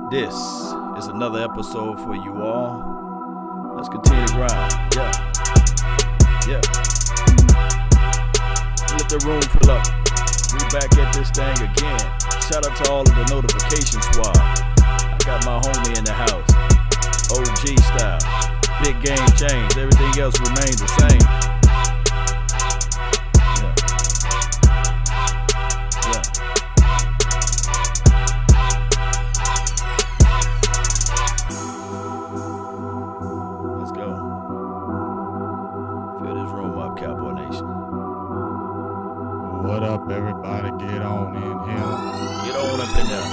This is another episode for you all. Let's continue to grind. Yeah. Let the room fill up. We back at this thing again. Shout out to all of the notification squad. I got my homie in the house. OG style. Big game change. Everything else remains the same. Cowboy Nation. What up, everybody? Get on in here. Get on up in there.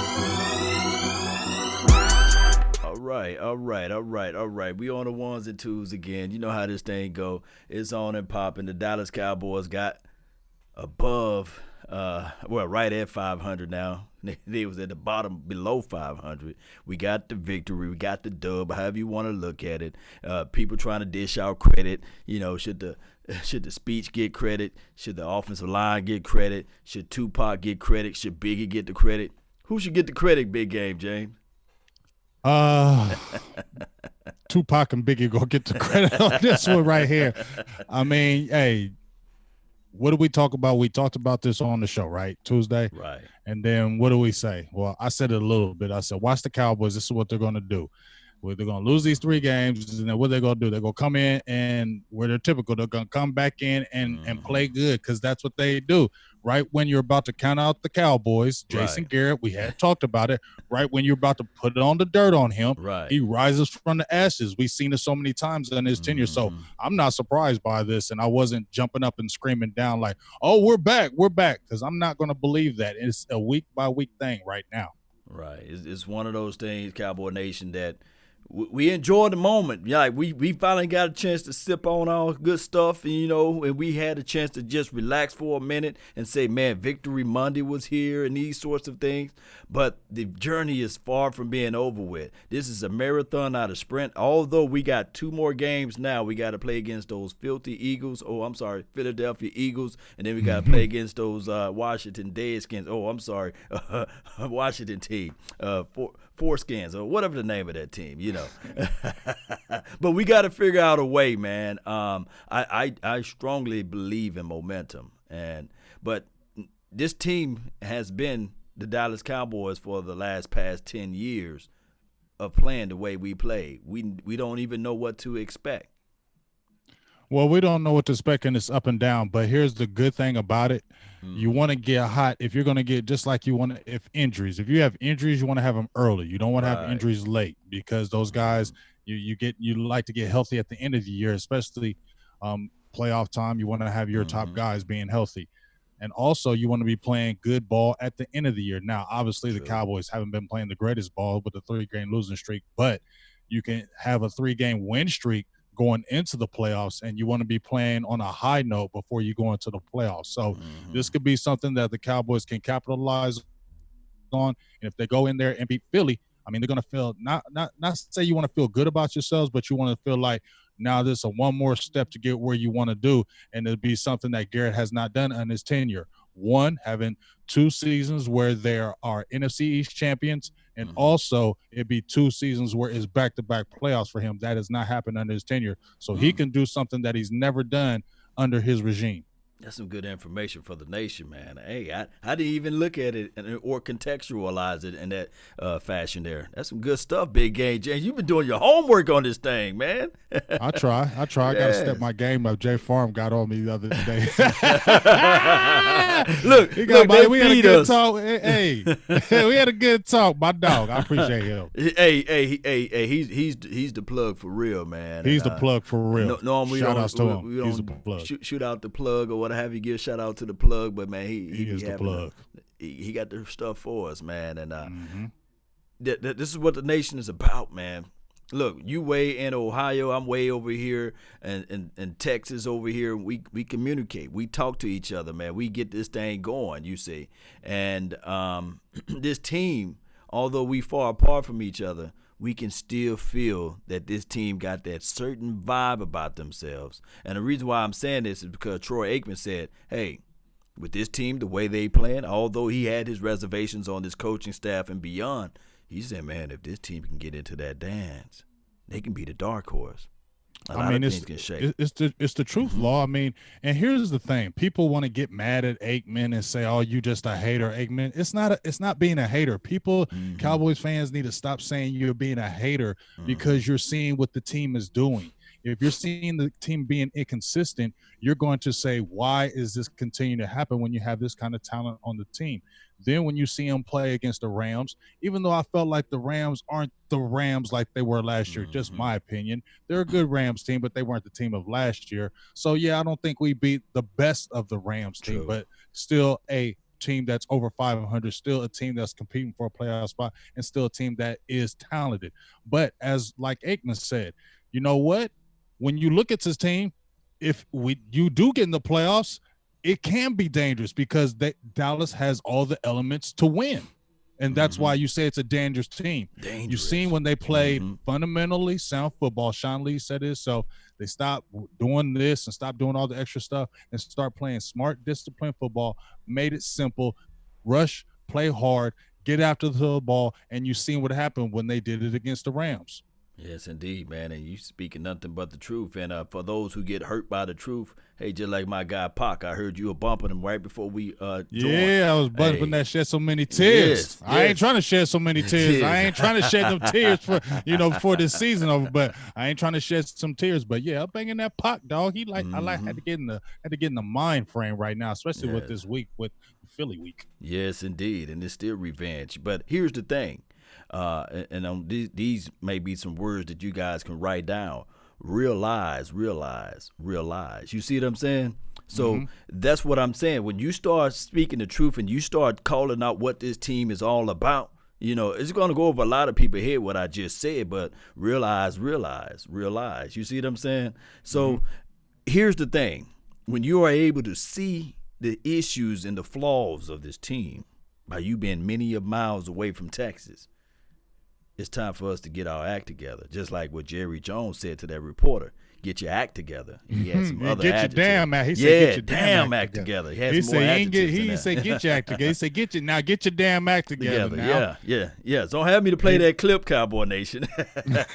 All right. We on the ones and twos again. You know how this thing go. It's on and popping. The Dallas Cowboys got above, right at 500 now. They was at the bottom below 500. We got the victory. We got the dub, however you want to look at it. People trying to dish out credit. You know, should the speech get credit? Should the offensive line get credit? Should Tupac get credit? Should Biggie get the credit? Who should get the credit, Big Game, James? Tupac and Biggie gonna get the credit on this one right here. I mean, hey, what did we talk about? We talked about this on the show, right? Tuesday. Right. And then what do we say? Well, I said it a little bit. I said, watch the Cowboys. This is what they're going to do. They're going to lose these 3 games, and then what they're going to do? They're going to come in, and where they're typical, they're going to come back in and play good, because that's what they do. Right when you're about to count out the Cowboys, Jason Garrett, we had talked about it, right when you're about to put it on the dirt on him, he rises from the ashes. We've seen it so many times in his tenure, so I'm not surprised by this, and I wasn't jumping up and screaming down like, oh, we're back, because I'm not going to believe that. It's a week-by-week thing right now. Right. It's one of those things, Cowboy Nation, that we enjoy the moment. Yeah, like we finally got a chance to sip on all good stuff, and we had a chance to just relax for a minute and say, man, Victory Monday was here and these sorts of things. But the journey is far from being over with. This is a marathon, not a sprint. Although we got 2 more games now, we got to play against those Philadelphia Eagles, and then we got to play against those Washington Deadskins. Washington team. Foreskins, or whatever the name of that team, But we got to figure out a way, man. I strongly believe in momentum, but this team has been the Dallas Cowboys for the past 10 years of playing the way we play. We don't even know what to expect. Well, we don't know what to expect, and it's up and down. But here's the good thing about it. You want to get hot if you're going to get, just like you want to, if you have injuries, you want to have them early. You don't want to have injuries late, because those guys, you like to get healthy at the end of the year, especially playoff time. You want to have your top guys being healthy. And also you want to be playing good ball at the end of the year. Now, obviously the Cowboys haven't been playing the greatest ball with a 3-game losing streak, but you can have a 3-game win streak going into the playoffs, and you want to be playing on a high note before you go into the playoffs. So this could be something that the Cowboys can capitalize on. And if they go in there and beat Philly, I mean, they're going to feel not say you want to feel good about yourselves, but you want to feel like now this is one more step to get where you want to do. And it'll be something that Garrett has not done in his tenure. One, having 2 seasons where there are NFC East champions, and also it'd be 2 seasons where it's back-to-back playoffs for him. That has not happened under his tenure. So he can do something that he's never done under his regime. That's some good information for the nation, man. Hey, I didn't even look at it or contextualize it in that fashion there. That's some good stuff, Big Game James. You've been doing your homework on this thing, man. I try. I got to step my game up. Jay Farm got on me the other day. We had a good talk. Hey, we had a good talk. My dog. I appreciate him. Hey, he's the plug for real, man. He's the plug for real. Shout outs to him. He's the plug. Shoot out the plug or what have you. Give a shout out to the plug, but man, he is the plug. He got the stuff for us, man, and this is what the nation is about, man. Look, you way in Ohio, I'm way over here, and Texas over here. We communicate, we talk to each other, man. We get this thing going, you see, and this team, although we far apart from each other, we can still feel that this team got that certain vibe about themselves. And the reason why I'm saying this is because Troy Aikman said, hey, with this team, the way they playing, although he had his reservations on this coaching staff and beyond, He said, man, if this team can get into that dance, they can be the dark horse. A I lot mean, of it's things can shake. it's the truth, Mm-hmm. Law. I mean, and here's the thing: people want to get mad at Aikman and say, "Oh, you just a hater, Aikman." It's not being a hater. People, Mm-hmm. Cowboys fans, need to stop saying you're being a hater Mm-hmm. because you're seeing what the team is doing. If you're seeing the team being inconsistent, you're going to say, "Why is this continuing to happen when you have this kind of talent on the team?" Then, when you see them play against the Rams, even though I felt like the Rams aren't the Rams like they were last year, just Mm-hmm. my opinion, they're a good Rams team, but they weren't the team of last year. So yeah, I don't think we beat the best of the Rams team, True. but still a team that's over 500, still a team that's competing for a playoff spot, and still a team that is talented. But as like Aikman said, you know what? When you look at this team, if you do get in the playoffs, it can be dangerous because Dallas has all the elements to win. And that's Mm-hmm. why you say it's a dangerous team. You've seen Dangerous. when they played Mm-hmm. fundamentally sound football. Sean Lee said it. So they stop doing this and stop doing all the extra stuff and start playing smart, disciplined football, made it simple, rush, play hard, get after the ball. And you've seen what happened when they did it against the Rams. Yes, indeed, man. And you speaking nothing but the truth. And for those who get hurt by the truth, hey, just like my guy Pac, I heard you were bumping him right before we joined. Yeah, I was bumping Hey, that shed so many tears. yes, I ain't yes, trying to shed so many it tears. I is. ain't trying to shed them tears for before this season over. But I ain't trying to shed some tears. But yeah, I'm banging that Pac, dog. He like I like Mm-hmm. had to get in the mind frame right now, especially with Yes, this week with Philly week. yes, indeed, and it's still revenge. But here's the thing, and these may be some words that you guys can write down. Realize, realize, realize. You see what I'm saying? So Mm-hmm. that's what I'm saying. When you start speaking the truth and you start calling out what this team is all about, it's going to go over a lot of people's head what I just said, but realize, realize, realize. You see what I'm saying? Mm-hmm. So here's the thing. When you are able to see the issues and the flaws of this team by you being many of miles away from Texas, it's time for us to get our act together. Just like what Jerry Jones said to that reporter. Get your act together. He had some other Get your adjectives. damn act. He said, Yeah, get your damn act together. He had He some more said, adjectives he in didn't there. say get your act together. He said, get your damn act together. Now. Yeah. Don't have me to play that clip, Cowboy Nation.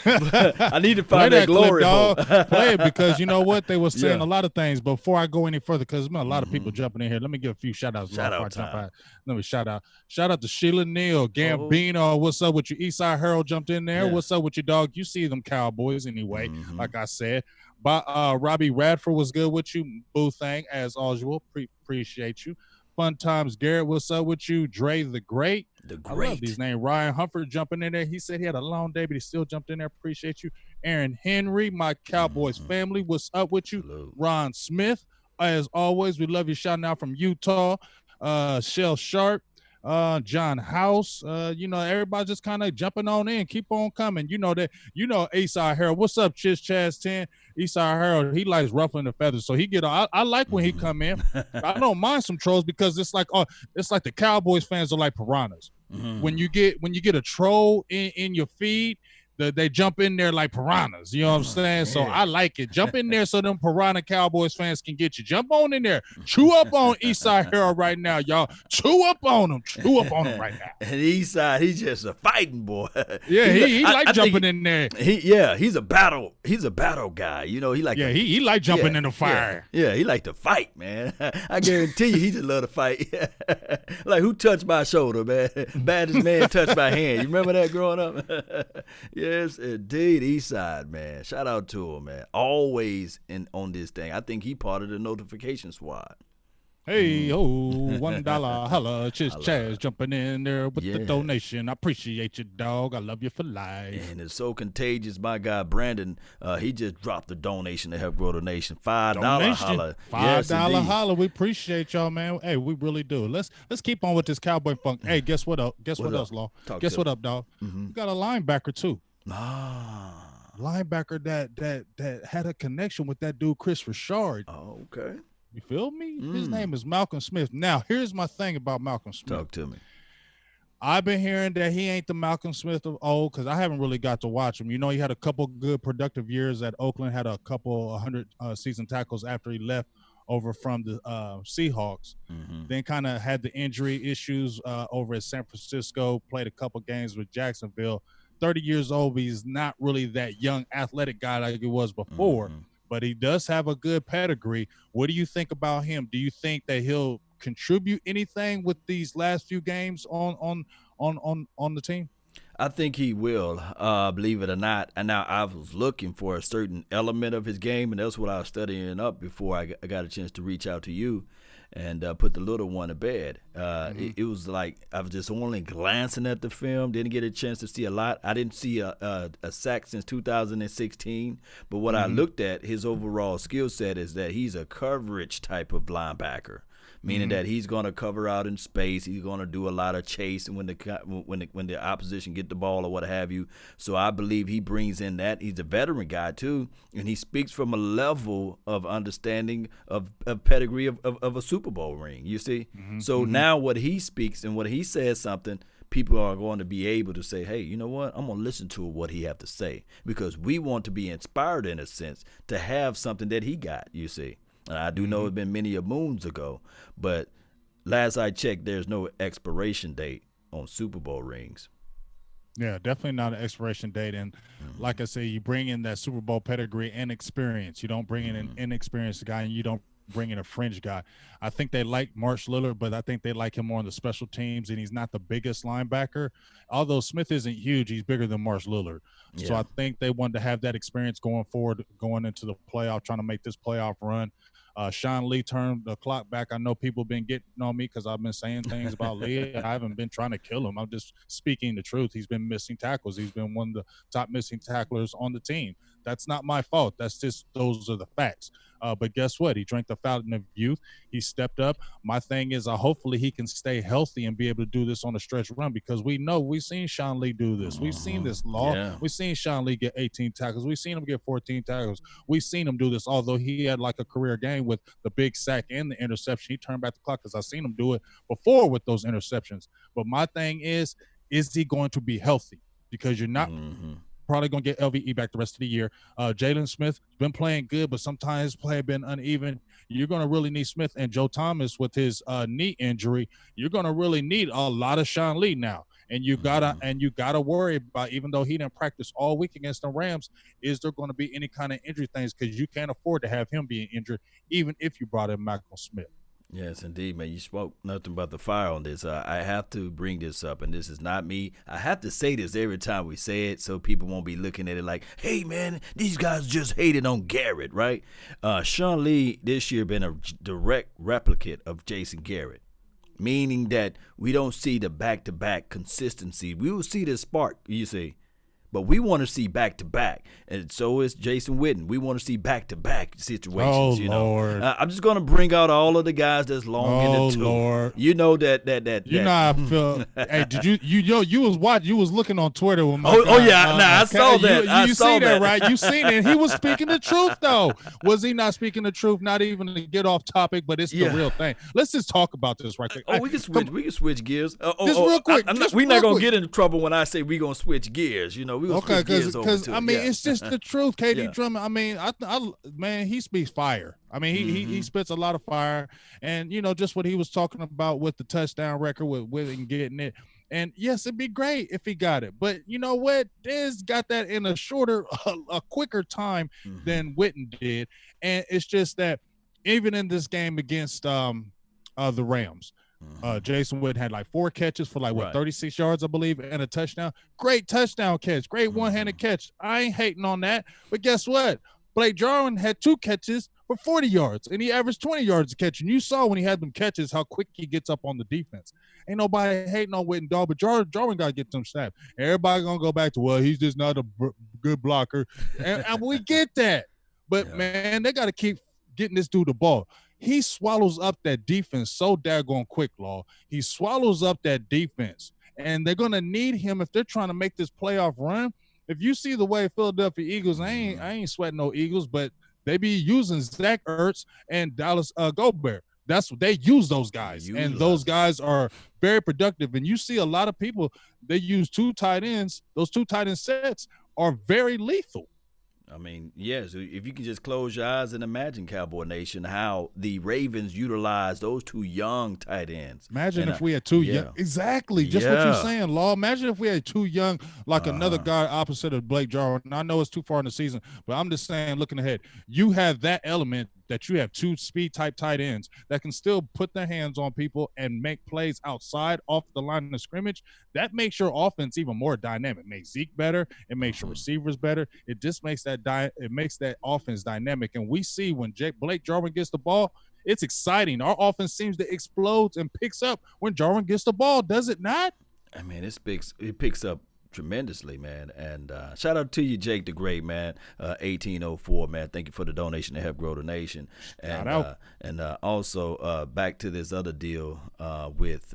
I need to Play find that glory clip, hole. dog. Play it because you know what? They were saying Yeah. a lot of things. Before I go any further, because there's been a lot of people Mm-hmm. jumping in here. Let me give a few shout outs Shout before I out jump time. out. Let me shout out. Shout out to Sheila Neal, Oh, Gambino. What's up with you? Eastside Harold jumped in there. yeah. What's up with you, dog? You see them Cowboys anyway, Mm-hmm. like I said. But Robbie Radford was good with you. Boo Thang, as usual. Appreciate you. Fun Times Garrett, what's up with you? Dre the Great. The I love great. these names. Ryan Humford jumping in there. He said he had a long day, but he still jumped in there. Appreciate you. Aaron Henry, my Cowboys family. What's up with you? Salute. Ron Smith. As always, we love you. Shouting out from Utah. Shell Sharp. John House. Everybody just kind of jumping on in. Keep on coming. Eastside Harold. What's up, Chiz Chaz 10? Eastside Harold, he likes ruffling the feathers. So I like when he come in. I don't mind some trolls because it's like the Cowboys fans are like piranhas. When you get a troll in your feed, they jump in there like piranhas. You know what I'm saying? So I like it. Jump in there so them piranha Cowboys fans can get you. Jump on in there. Chew up on Eastside Harold right now, y'all. Chew up on him. Chew up on him right now. And Eastside, he's just a fighting boy. Yeah, he like jumping in there. He's a battle guy. He like he like jumping in the fire. Yeah, he like to fight, man. I guarantee you he just love to fight. Like, who touched my shoulder, man? Baddest man touched my hand. You remember that growing up? Yes, indeed, Eastside, man. Shout out to him, man. Always on this thing. I think he part of the notification squad. Hey, $1 holla, Chaz jumping in there with the donation. I appreciate you, dog. I love you for life. And it's so contagious. My guy Brandon, he just dropped the donation to help grow the nation. $5 holla. $5 holla. We appreciate y'all, man. Hey, we really do. Let's keep on with this Cowboy funk. Hey, guess what up? Guess what else, Law? Guess what up, dog? Mm-hmm. We got a linebacker too. Linebacker that had a connection with that dude Chris Richard. Oh, okay. You feel me? His name is Malcolm Smith. Now, here's my thing about Malcolm Smith. Talk to me. I've been hearing that he ain't the Malcolm Smith of old because I haven't really got to watch him. He had a couple good productive years at Oakland, had a couple 100 season tackles after he left over from the Seahawks. Then kind of had the injury issues over at San Francisco, played a couple games with Jacksonville. 30 years old, but he's not really that young athletic guy like he was before, but he does have a good pedigree. What do you think about him? Do you think that he'll contribute anything with these last few games on the team? I think he will, believe it or not. And now I was looking for a certain element of his game, and that's what I was studying up before I got a chance to reach out to you and put the little one to bed. It was like I was just only glancing at the film, didn't get a chance to see a lot. I didn't see a sack since 2016, but what I looked at, his overall skill set is that he's a coverage type of linebacker. Meaning that he's going to cover out in space. He's going to do a lot of chasing when the opposition get the ball or what have you. So I believe he brings in that. He's a veteran guy too, and he speaks from a level of understanding of pedigree of a Super Bowl ring. You see, so now what he speaks and what he says something, people are going to be able to say, hey, you know what? I'm going to listen to what he have to say because we want to be inspired in a sense to have something that he got. You see. I do know it's been many a moons ago, but last I checked, there's no expiration date on Super Bowl rings. Yeah, definitely not an expiration date. And like I say, you bring in that Super Bowl pedigree and experience. You don't bring in an inexperienced guy, and you don't bring in a fringe guy. I think they like Marsh Lillard, but I think they like him more on the special teams, and he's not the biggest linebacker. Although Smith isn't huge, he's bigger than Marsh Lillard. Yeah. So I think they wanted to have that experience going forward, going into the playoff, trying to make this playoff run. Sean Lee turned the clock back. I know people have been getting on me because I've been saying things about Lee. I haven't been trying to kill him. I'm just speaking the truth. He's been missing tackles. He's been one of the top missing tacklers on the team. That's not my fault. That's just those are the facts. But guess what? He drank the fountain of youth. He stepped up. My thing is hopefully he can stay healthy and be able to do this on a stretch run because we know we've seen Sean Lee do this. We've seen this law. Yeah. We've seen Sean Lee get 18 tackles. We've seen him get 14 tackles. We've seen him do this, although he had like a career game with the big sack and the interception. He turned back the clock because I've seen him do it before with those interceptions. But my thing is he going to be healthy? Because you're not probably going to get LVE back the rest of the year. Jalen Smith has been playing good, but sometimes his play has been uneven. You're going to really need Smith and Joe Thomas with his knee injury. You're going to really need a lot of Sean Lee now. And you gotta worry about, even though he didn't practice all week against the Rams, is there going to be any kind of injury things? Because you can't afford to have him being injured, even if you brought in Malcolm Smith. Yes, indeed, man. You spoke nothing but the fire on this. I have to bring this up, and this is not me. I have to say this every time we say it so people won't be looking at it like, hey, man, these guys just hated on Garrett, right? Sean Lee this year been a direct replicate of Jason Garrett, meaning that we don't see the back-to-back consistency. We will see the spark, you see. But we want to see back-to-back, and so is Jason Witten. We want to see back-to-back situations. Oh, Lord. I'm just going to bring out all of the guys that's long in the tooth. Lord. You know that. You know how I feel. Hey, did you was watching? You was looking on Twitter with my. I saw that. You see that, right? You seen it. He was speaking the truth, though. Was he not speaking the truth? Not even to get off topic, but it's the real thing. Let's just talk about this right quick. We can switch. We can switch gears. Just real quick. We're not gonna get into trouble when I say we're gonna switch gears. Okay, because I mean, it's just the truth. KD Drummond. I mean, man, he speaks fire. I mean, he spits a lot of fire, and just what he was talking about with the touchdown record with and getting it. And yes, it'd be great if he got it, but you know what? Dez got that in a quicker time than Witten did, and it's just that even in this game against the Rams. Jason Witten had like 4 catches for 36 yards, I believe, and a touchdown. Great touchdown catch. Great one-handed catch. I ain't hating on that. But guess what? Blake Jarwin had 2 catches for 40 yards, and he averaged 20 yards a catch. And you saw when he had them catches how quick he gets up on the defense. Ain't nobody hating on Witten, dog, but Jarwin got to get them snaps. Everybody going to go back to, well, he's just not a good blocker. And we get that. But, man, they got to keep getting this dude the ball. He swallows up that defense so daggone quick, Law. He swallows up that defense. And they're going to need him if they're trying to make this playoff run. If you see the way Philadelphia Eagles, I ain't sweating no Eagles, but they be using Zach Ertz and Dallas Gobert. That's what they use those guys. Those guys are very productive. And you see a lot of people, they use 2 tight ends. Those 2 tight end sets are very lethal. I mean, yes, if you can just close your eyes and imagine, Cowboy Nation, how the Ravens utilize those two young tight ends. Imagine And if we had two young, yeah, exactly, just what you're yeah, saying, Law. Imagine if we had two young, like another uh-huh. guy opposite of Blake Jarwin. I know it's too far in the season, but I'm just saying, looking ahead, you have that element that you have two speed type tight ends that can still put their hands on people and make plays outside off the line of scrimmage. That makes your offense even more dynamic. It makes Zeke better. It makes your receivers better. It just makes it makes that offense dynamic. And we see when Blake Jarwin gets the ball, it's exciting. Our offense seems to explode and picks up when Jarwin gets the ball, does it not? I mean, it picks up tremendously, man. And shout out to you, Jake the Great, man. 1804, man. Thank you for the donation to help grow the nation. And also back to this other deal with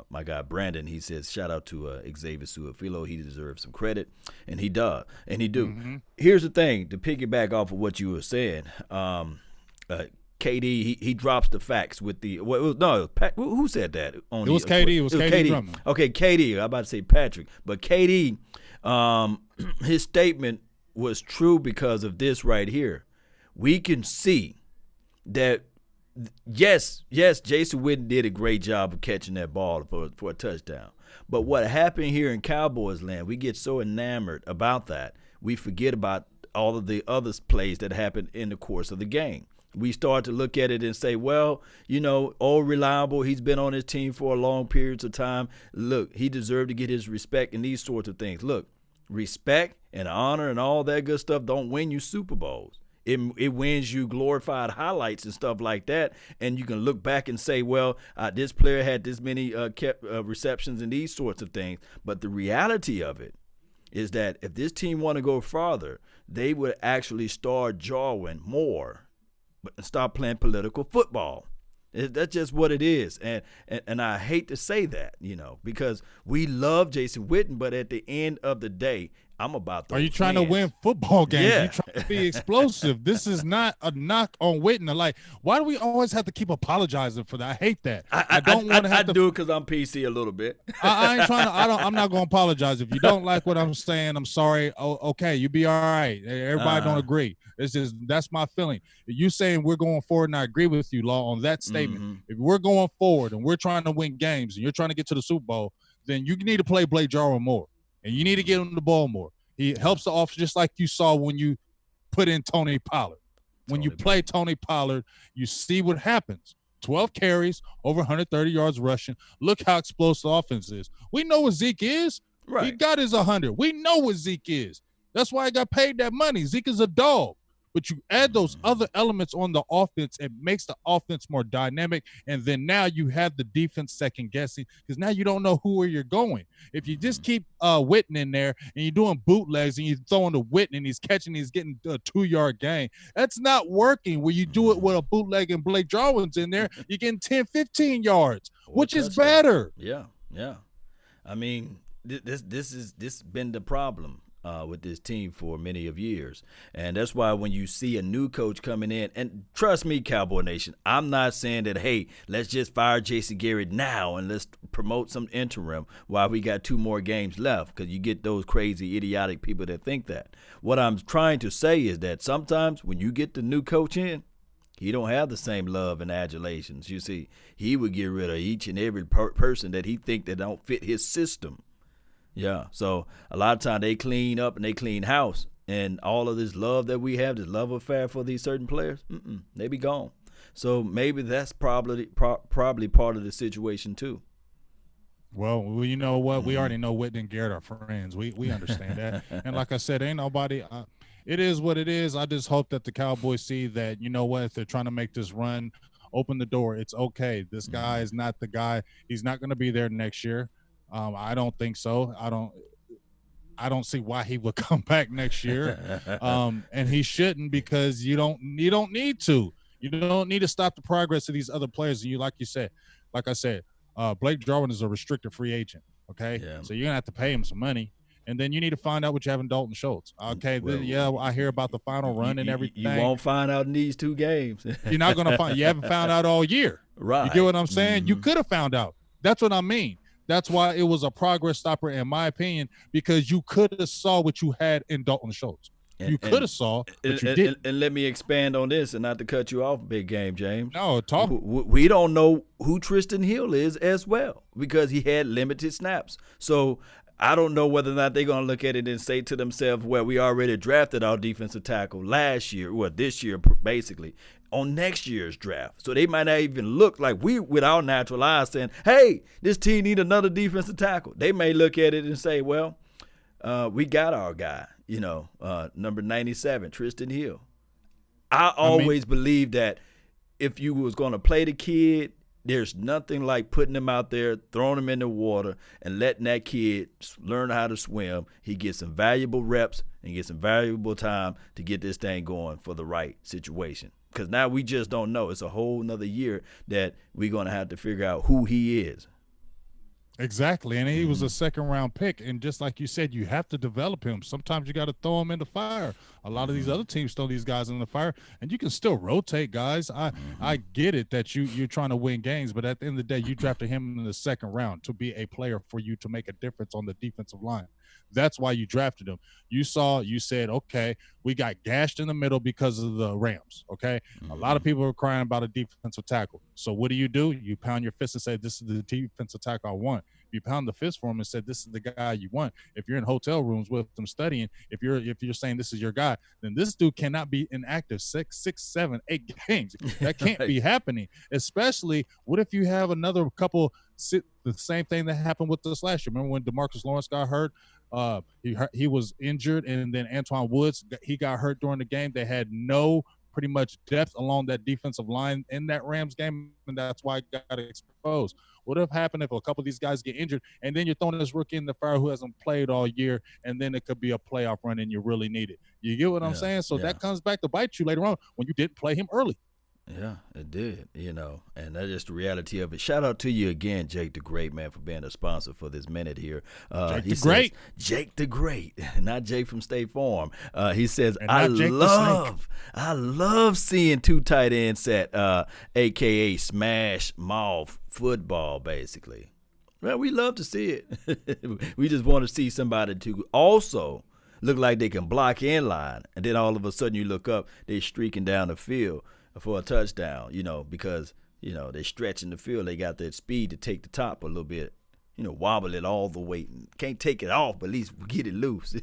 my guy Brandon. He says shout out to Xavier Suafilo. He deserves some credit, and he does, and he do. Mm-hmm. Here's the thing: to piggyback off of what you were saying. KD, he drops the facts with the who said that? It was KD. It was KD Drummond. Okay, KD. I'm about to say Patrick, but KD, his statement was true because of this right here. We can see that yes, Jason Witten did a great job of catching that ball for a touchdown. But what happened here in Cowboys land, we get so enamored about that, we forget about all of the other plays that happened in the course of the game. We start to look at it and say, well, old reliable, he's been on his team for a long periods of time. Look, he deserved to get his respect and these sorts of things. Look, respect and honor and all that good stuff don't win you Super Bowls. It wins you glorified highlights and stuff like that, and you can look back and say, well, this player had this many receptions and these sorts of things. But the reality of it is that if this team want to go farther, they would actually start Jarwin more but stop playing political football. That's just what it is. And I hate to say that, because we love Jason Witten, but at the end of the day, I'm about those Are you trying wins. to win football games? Yeah. You're trying to be explosive. This is not a knock on Witten. Like, why do we always have to keep apologizing for that? I hate that. I don't want to have to. I do it because I'm PC a little bit. I ain't trying to. I'm not going to apologize. If you don't like what I'm saying, I'm sorry. Oh, okay, you be all right. Everybody don't agree. It's just that's my feeling. You saying we're going forward, and I agree with you, Law, on that statement. Mm-hmm. If we're going forward and we're trying to win games, and you're trying to get to the Super Bowl, then you need to play Blake Jarwin more, and you need to get him the ball more. He helps the offense, just like you saw when you put in Tony Pollard. When you play Tony Pollard, you see what happens. 12 carries, over 130 yards rushing. Look how explosive the offense is. We know what Zeke is. Right. He got his 100. We know what Zeke is. That's why he got paid that money. Zeke is a dog. But you add those other elements on the offense, it makes the offense more dynamic, and then now you have the defense second-guessing because now you don't know where you're going. If you just keep Witten in there and you're doing bootlegs and you're throwing to Witten and he's catching, he's getting a 2-yard gain, that's not working. When you do it with a bootleg and Blake Jarwin's in there, you're getting 10, 15 yards, which is better. Yeah. I mean, this has been the problem with this team for many of years. And that's why when you see a new coach coming in, and trust me, Cowboy Nation, I'm not saying that, hey, let's just fire Jason Garrett now and let's promote some interim while we got 2 more games left, because you get those crazy, idiotic people that think that. What I'm trying to say is that sometimes when you get the new coach in, he don't have the same love and adulations. You see, he would get rid of each and every person that he think that don't fit his system. Yeah, so a lot of times they clean up and they clean house, and all of this love that we have, this love affair for these certain players, they be gone. So maybe that's probably part of the situation too. Well, you know what? We already know Whitney and Garrett are friends. We understand that. And like I said, ain't nobody it is what it is. I just hope that the Cowboys see that, you know what, if they're trying to make this run, open the door. It's okay. This guy is not the guy. He's not going to be there next year. I don't think so. I don't see why he would come back next year. And he shouldn't, because you don't need to. You don't need to stop the progress of these other players. And you, like I said, Blake Jarwin is a restricted free agent. Okay. Yeah. So you're gonna have to pay him some money. And then you need to find out what you have in Dalton Schultz. Okay, I hear about the final run and everything. You won't find out in these 2 games. You're not going to find. You haven't found out all year. Right. You get what I'm saying? You could have found out. That's what I mean. That's why it was a progress stopper, in my opinion, because you could have saw what you had in Dalton Schultz. you could have saw, but you didn't. And let me expand on this, and not to cut you off, big game, James. No, talk. We don't know who Tristan Hill is as well because he had limited snaps. So I don't know whether or not they're going to look at it and say to themselves, well, we already drafted our defensive tackle last year, well, this year basically, on next year's draft. So they might not even look like we, with our natural eyes, saying, hey, this team need another defensive tackle. They may look at it and say, well, we got our guy, number 97, Tristan Hill. I always believed that if you was going to play the kid, there's nothing like putting him out there, throwing him in the water, and letting that kid learn how to swim. He gets some valuable reps and gets some valuable time to get this thing going for the right situation. Because now we just don't know. It's a whole nother year that we're going to have to figure out who he is. Exactly. And he was a second-round pick. And just like you said, you have to develop him. Sometimes you got to throw him in the fire. A lot of these other teams throw these guys in the fire, and you can still rotate guys. I get it that you're trying to win games, but at the end of the day, you drafted him in the second round to be a player for you to make a difference on the defensive line. That's why you drafted him. You said, okay, we got gashed in the middle because of the Rams, okay? A lot of people are crying about a defensive tackle. So what do? You pound your fist and say, this is the defensive tackle I want. You pound the fist for him and said, this is the guy you want. If you're in hotel rooms with them studying, if you're saying this is your guy, then this dude cannot be inactive 6, 7, 8 games. That can't be happening. Especially, what if you have another couple, the same thing that happened with us last year. Remember when DeMarcus Lawrence got hurt? He was injured, and then Antoine Woods, he got hurt during the game. They had no pretty much depth along that defensive line in that Rams game, and that's why it got exposed. What would have happened if a couple of these guys get injured, and then you're throwing this rookie in the fire who hasn't played all year, and then it could be a playoff run and you really need it. You get what I'm saying? So that comes back to bite you later on when you didn't play him early. Yeah, it did, and that's just the reality of it. Shout out to you again, Jake the Great, man, for being a sponsor for this minute here. Jake the Great, not Jake from State Farm. He says, I love seeing two tight ends set, a.k.a. smash mouth football, basically. Well, we love to see it. We just want to see somebody to also look like they can block in line, and then all of a sudden you look up, they're streaking down the field for a touchdown, because, they're stretching the field. They got that speed to take the top a little bit, wobble it all the way. Can't take it off, but at least get it loose.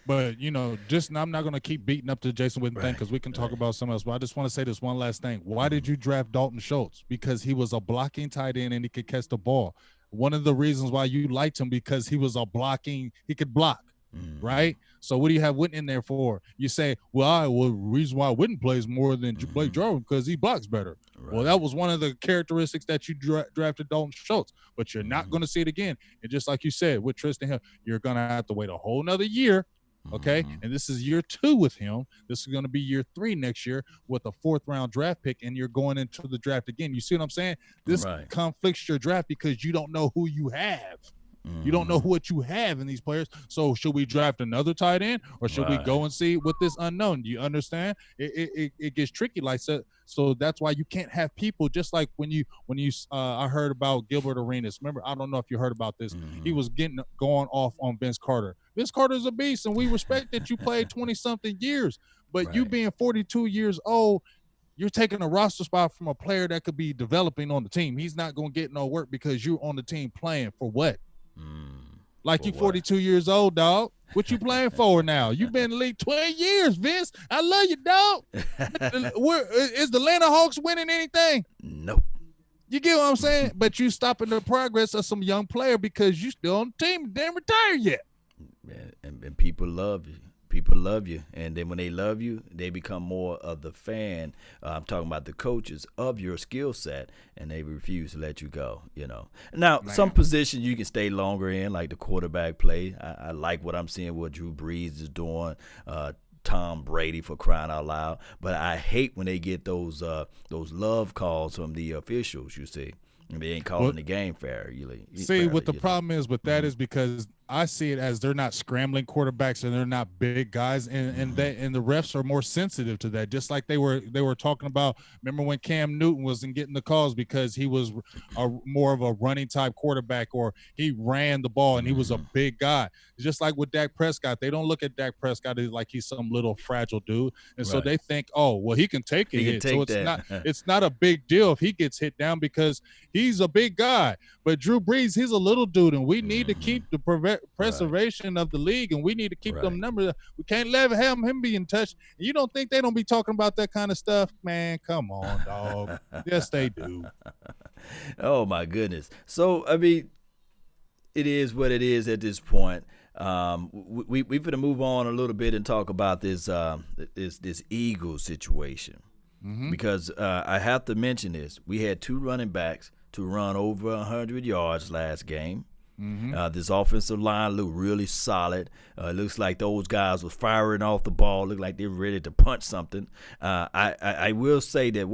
But, I'm not going to keep beating up the Jason Witten thing because we can talk about something else. But I just want to say this one last thing. Why did you draft Dalton Schultz? Because he was a blocking tight end and he could catch the ball. One of the reasons why you liked him because he could block. Right? So what do you have Witten in there for? You say, the reason why Witten plays more than Blake Jarwin because he blocks better. Right. Well, that was one of the characteristics that you drafted Dalton Schultz, but you're not going to see it again. And just like you said, with Tristan Hill, you're going to have to wait a whole nother year, okay? And this is year 2 with him. This is going to be year 3 next year with a 4th-round draft pick, and you're going into the draft again. You see what I'm saying? This conflicts your draft because you don't know who you have. You don't know what you have in these players. So should we draft another tight end or should we go and see what this unknown? Do you understand? It gets tricky like that. So that's why you can't have people just like when you I heard about Gilbert Arenas. Remember, I don't know if you heard about this. He was going off on Vince Carter. Vince Carter's a beast, and we respect that you played 20-something years. But you being 42 years old, you're taking a roster spot from a player that could be developing on the team. He's not going to get no work because you're on the team playing for what? Like you 42 years old, dog. What you playing for now? You've been in the league 12 years, Vince. I love you, dog. Is the Atlanta Hawks winning anything? Nope. You get what I'm saying? But you stopping the progress of some young player because you still on the team. They ain't retired yet. And people love you. People love you, and then when they love you, they become more of the fan. I'm talking about the coaches of your skill set, and they refuse to let you go. Now some positions you can stay longer in, like the quarterback play. I like what I'm seeing, what Drew Brees is doing. Tom Brady, for crying out loud. But I hate when they get those love calls from the officials. You see. And they ain't calling the game fair. The problem is with that is because I see it as they're not scrambling quarterbacks and they're not big guys, and the refs are more sensitive to that. Just like they were talking about. Remember when Cam Newton wasn't getting the calls because he was more of a running type quarterback, or he ran the ball and he was a big guy. Just like with Dak Prescott, they don't look at Dak Prescott as like he's some little fragile dude, and so they think, oh, well, he can take a hit, so it's not a big deal if he gets hit down because he's a big guy. But Drew Brees, he's a little dude, and we need to keep the preservation of the league, and we need to keep them numbers. We can't let him be in touch. You don't think they don't be talking about that kind of stuff? Man, come on, dog. Yes, they do. Oh, my goodness. So, I mean, it is what it is at this point. We're going to move on a little bit and talk about this Eagles situation. Because I have to mention this. We had 2 running backs to run over 100 yards last game. This offensive line looked really solid. It looks like those guys were firing off the ball. Looked like they were ready to punch something. I will say that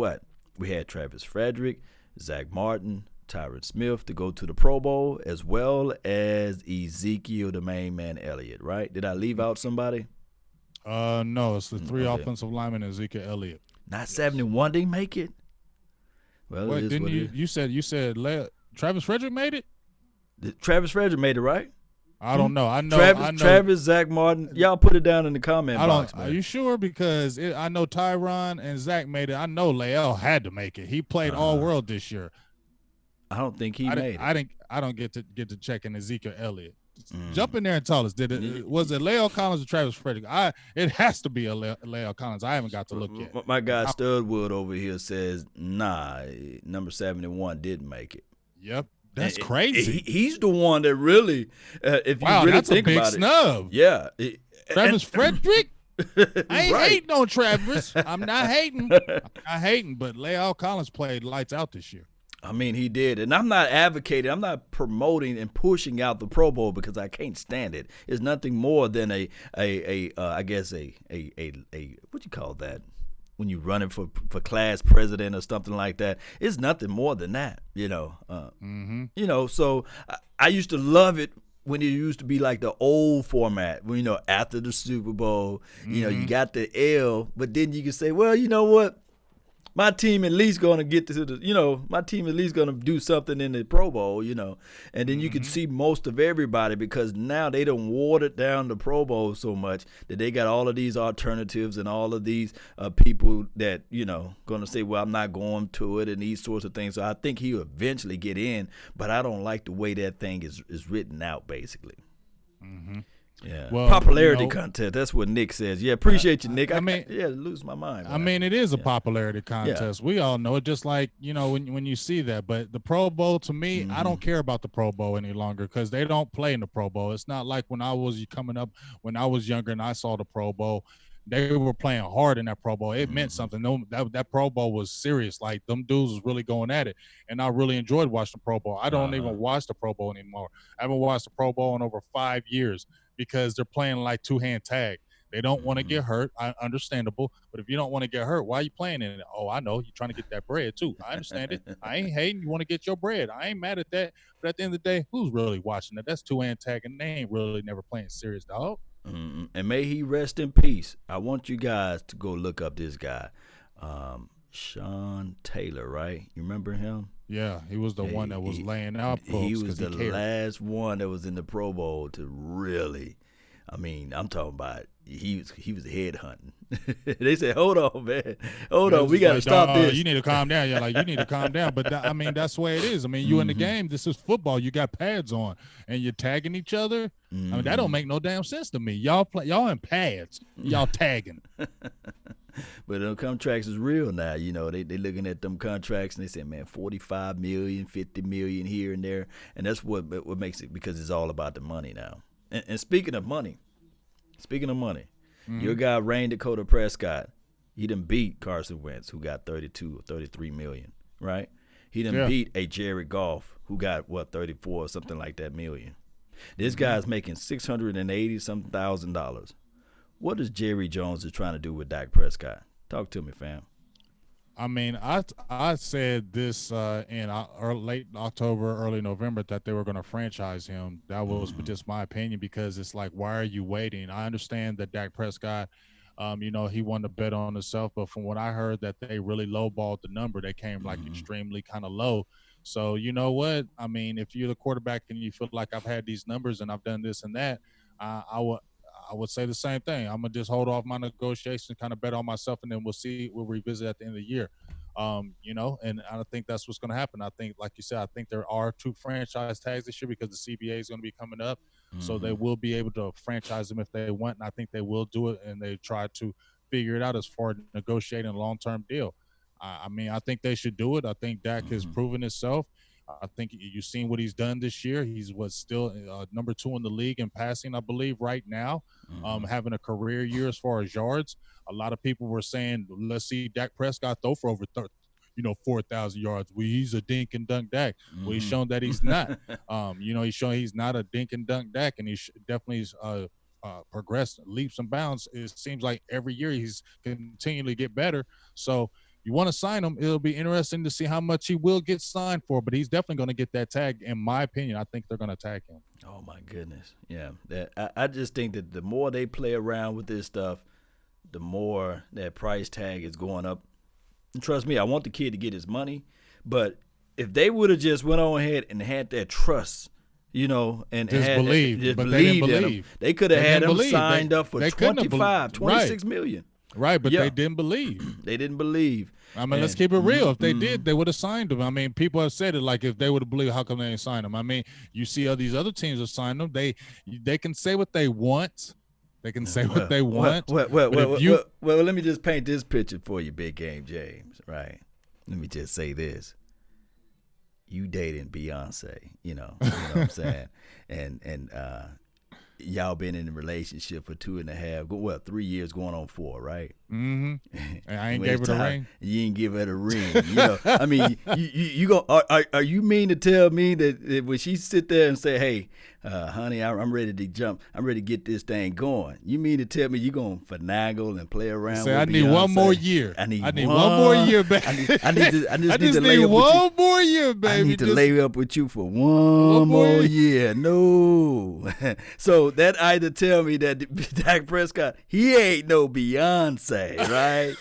we had Travis Frederick, Zach Martin, Tyron Smith to go to the Pro Bowl, as well as Ezekiel, the main man, Elliott, right? Did I leave out somebody? No, it's the 3 offensive linemen and Ezekiel Elliott. Not 71 didn't make it? Well, wait, didn't you said Travis Frederick made it? Travis Frederick made it, right? I don't know. I know Travis, Zach Martin. Y'all put it down in the comment box, man. Are you sure? Because I know Tyron and Zach made it. I know Leal had to make it. He played all world this year. I don't think he made it. I don't get to check in Ezekiel Elliott. Jump in there and tell us. Was it Leal Collins or Travis Frederick? It has to be a Leal Collins. I haven't got to look yet. My guy Studwood over here says, nah, number 71 didn't make it. Yep. That's crazy. He's the one that really, if you really think about it. Wow, that's a big snub. Yeah. Travis Frederick? I ain't hating on Travis. I'm not hating. But Leal Collins played lights out this year. I mean, he did. And I'm not advocating, I'm not promoting and pushing out the Pro Bowl because I can't stand it. It's nothing more than I guess what you call that? When you're running for class president or something like that, it's nothing more than that, you know. So I used to love it when it used to be like the old format, when, after the Super Bowl, you got the L, but then you can say, well, you know what? My team at least going to get to my team at least going to do something in the Pro Bowl, and then you can see most of everybody because now they done watered down the Pro Bowl so much that they got all of these alternatives and all of these people that, going to say, well, I'm not going to it and these sorts of things. So I think he'll eventually get in, but I don't like the way that thing is written out, basically. Yeah, well, popularity contest. That's what Nick says. Yeah, appreciate you, Nick. I lose my mind. I mean, it is a popularity contest. Yeah. We all know it. Just like when you see that. But the Pro Bowl, to me, I don't care about the Pro Bowl any longer because they don't play in the Pro Bowl. It's not like when I was coming up, when I was younger and I saw the Pro Bowl. They were playing hard in that Pro Bowl. It meant something. That Pro Bowl was serious. Like, them dudes was really going at it. And I really enjoyed watching the Pro Bowl. I don't even watch the Pro Bowl anymore. I haven't watched the Pro Bowl in over 5 years because they're playing like two-hand tag. They don't want to get hurt. Understandable. But if you don't want to get hurt, why are you playing in it? Oh, I know. You're trying to get that bread, too. I understand it. I ain't hating. You want to get your bread. I ain't mad at that. But at the end of the day, who's really watching that? That's two-hand tag, and they ain't really never playing serious, dog. And may he rest in peace. I want you guys to go look up this guy, Sean Taylor, right? You remember him? Yeah, he was the one that was laying out folks. He was the last one that was in the Pro Bowl to really, I'm talking about he was head hunting. They said, hold on, man. Hold on. We got to stop this. You need to calm down. You're like, you need to calm down. But, that's the way it is. You in the game. This is football. You got pads on, and you're tagging each other. That don't make no damn sense to me. Y'all in pads. Y'all tagging. But them contracts is real now. They looking at them contracts, and they say, man, 45 million, 50 million here and there. And that's what makes it, because it's all about the money now. And speaking of money, your guy, Rain Dakota Prescott, he done beat Carson Wentz, who got 32 or 33 million, right? He done beat a Jared Goff, who got, 34 or something like that million. This guy's making $680-something thousand. What is Jerry Jones is trying to do with Dak Prescott? Talk to me, fam. I mean, I said this in late October, early November that they were going to franchise him. That was just my opinion because it's like, why are you waiting? I understand that Dak Prescott, he wanted to bet on himself, but from what I heard, that they really lowballed the number. They came like extremely kind of low. So you know what? I mean, if you're the quarterback and you feel like I've had these numbers and I've done this and that, I would. I would say the same thing. I'm gonna just hold off my negotiations, kind of bet on myself, and then we'll see. We'll revisit at the end of the year. And I think that's what's going to happen. I think, like you said, I think there are 2 franchise tags this year because the CBA is going to be coming up, so they will be able to franchise them if they want, and I think they will do it. And they try to figure it out as far as negotiating a long-term deal. I mean, I think they should do it. I think Dak has proven himself. I think you've seen what he's done this year. He's still number 2 in the league in passing, I believe, right now, having a career year as far as yards. A lot of people were saying, let's see Dak Prescott throw for over 4,000 yards. Well, he's a dink and dunk Dak. Well, he's shown that he's not. He's shown he's not a dink and dunk Dak, and he's definitely progressed leaps and bounds. It seems like every year he's continually get better. So you want to sign him, it'll be interesting to see how much he will get signed for, but he's definitely going to get that tag. In my opinion, I think they're going to tag him. Oh, my goodness. Yeah. I just think that the more they play around with this stuff, the more that price tag is going up. And trust me, I want the kid to get his money, but if they would have just went on ahead and had that trust, and just had believe, just but believed they didn't in believe. him, they could have had him believe. signed up for they 26 million. Right, but they didn't believe. They didn't believe. I mean, let's keep it real. If they did, they would have signed him. I mean, people have said it like if they would have believed, how come they didn't sign him? I mean, you see how these other teams have signed them. They can say what they want. They can say what they want. Well, let me just paint this picture for you, Big Game James, right? Let me just say this. You dating Beyonce, you know what I'm saying? And y'all been in a relationship for 2.5, 3 years going on 4, right? Mm-hmm. And I ain't gave her the ring. You ain't give her the ring. I mean, you go. Are you mean to tell me that when she sit there and say, "Hey, honey, I'm ready to jump. I'm ready to get this thing going." You mean to tell me you gonna finagle and play around? Say, with I need Beyonce? one more year. I need one more year, baby. I just need to need lay up one with you. more year, baby. I need to lay up with you for one more year. No. So that either tell me that Dak Prescott, he ain't no Beyonce, right?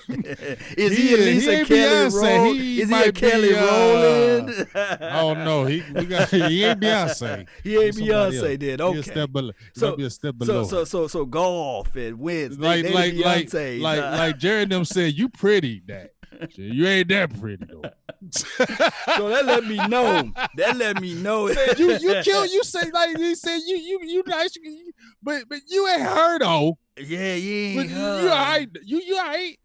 Is he at least a Kelly Rowland? Is he a Kelly Rowland? Oh no, he ain't Beyonce. He ain't Beyonce then. Okay. Be a step below. So golf and wins. Like Beyonce. Like Jared and them said, you pretty, Dak. You ain't that pretty though. So that let me know. You say like he said you nice, but you ain't her though. Yeah, you ain't her. You alright. You alright.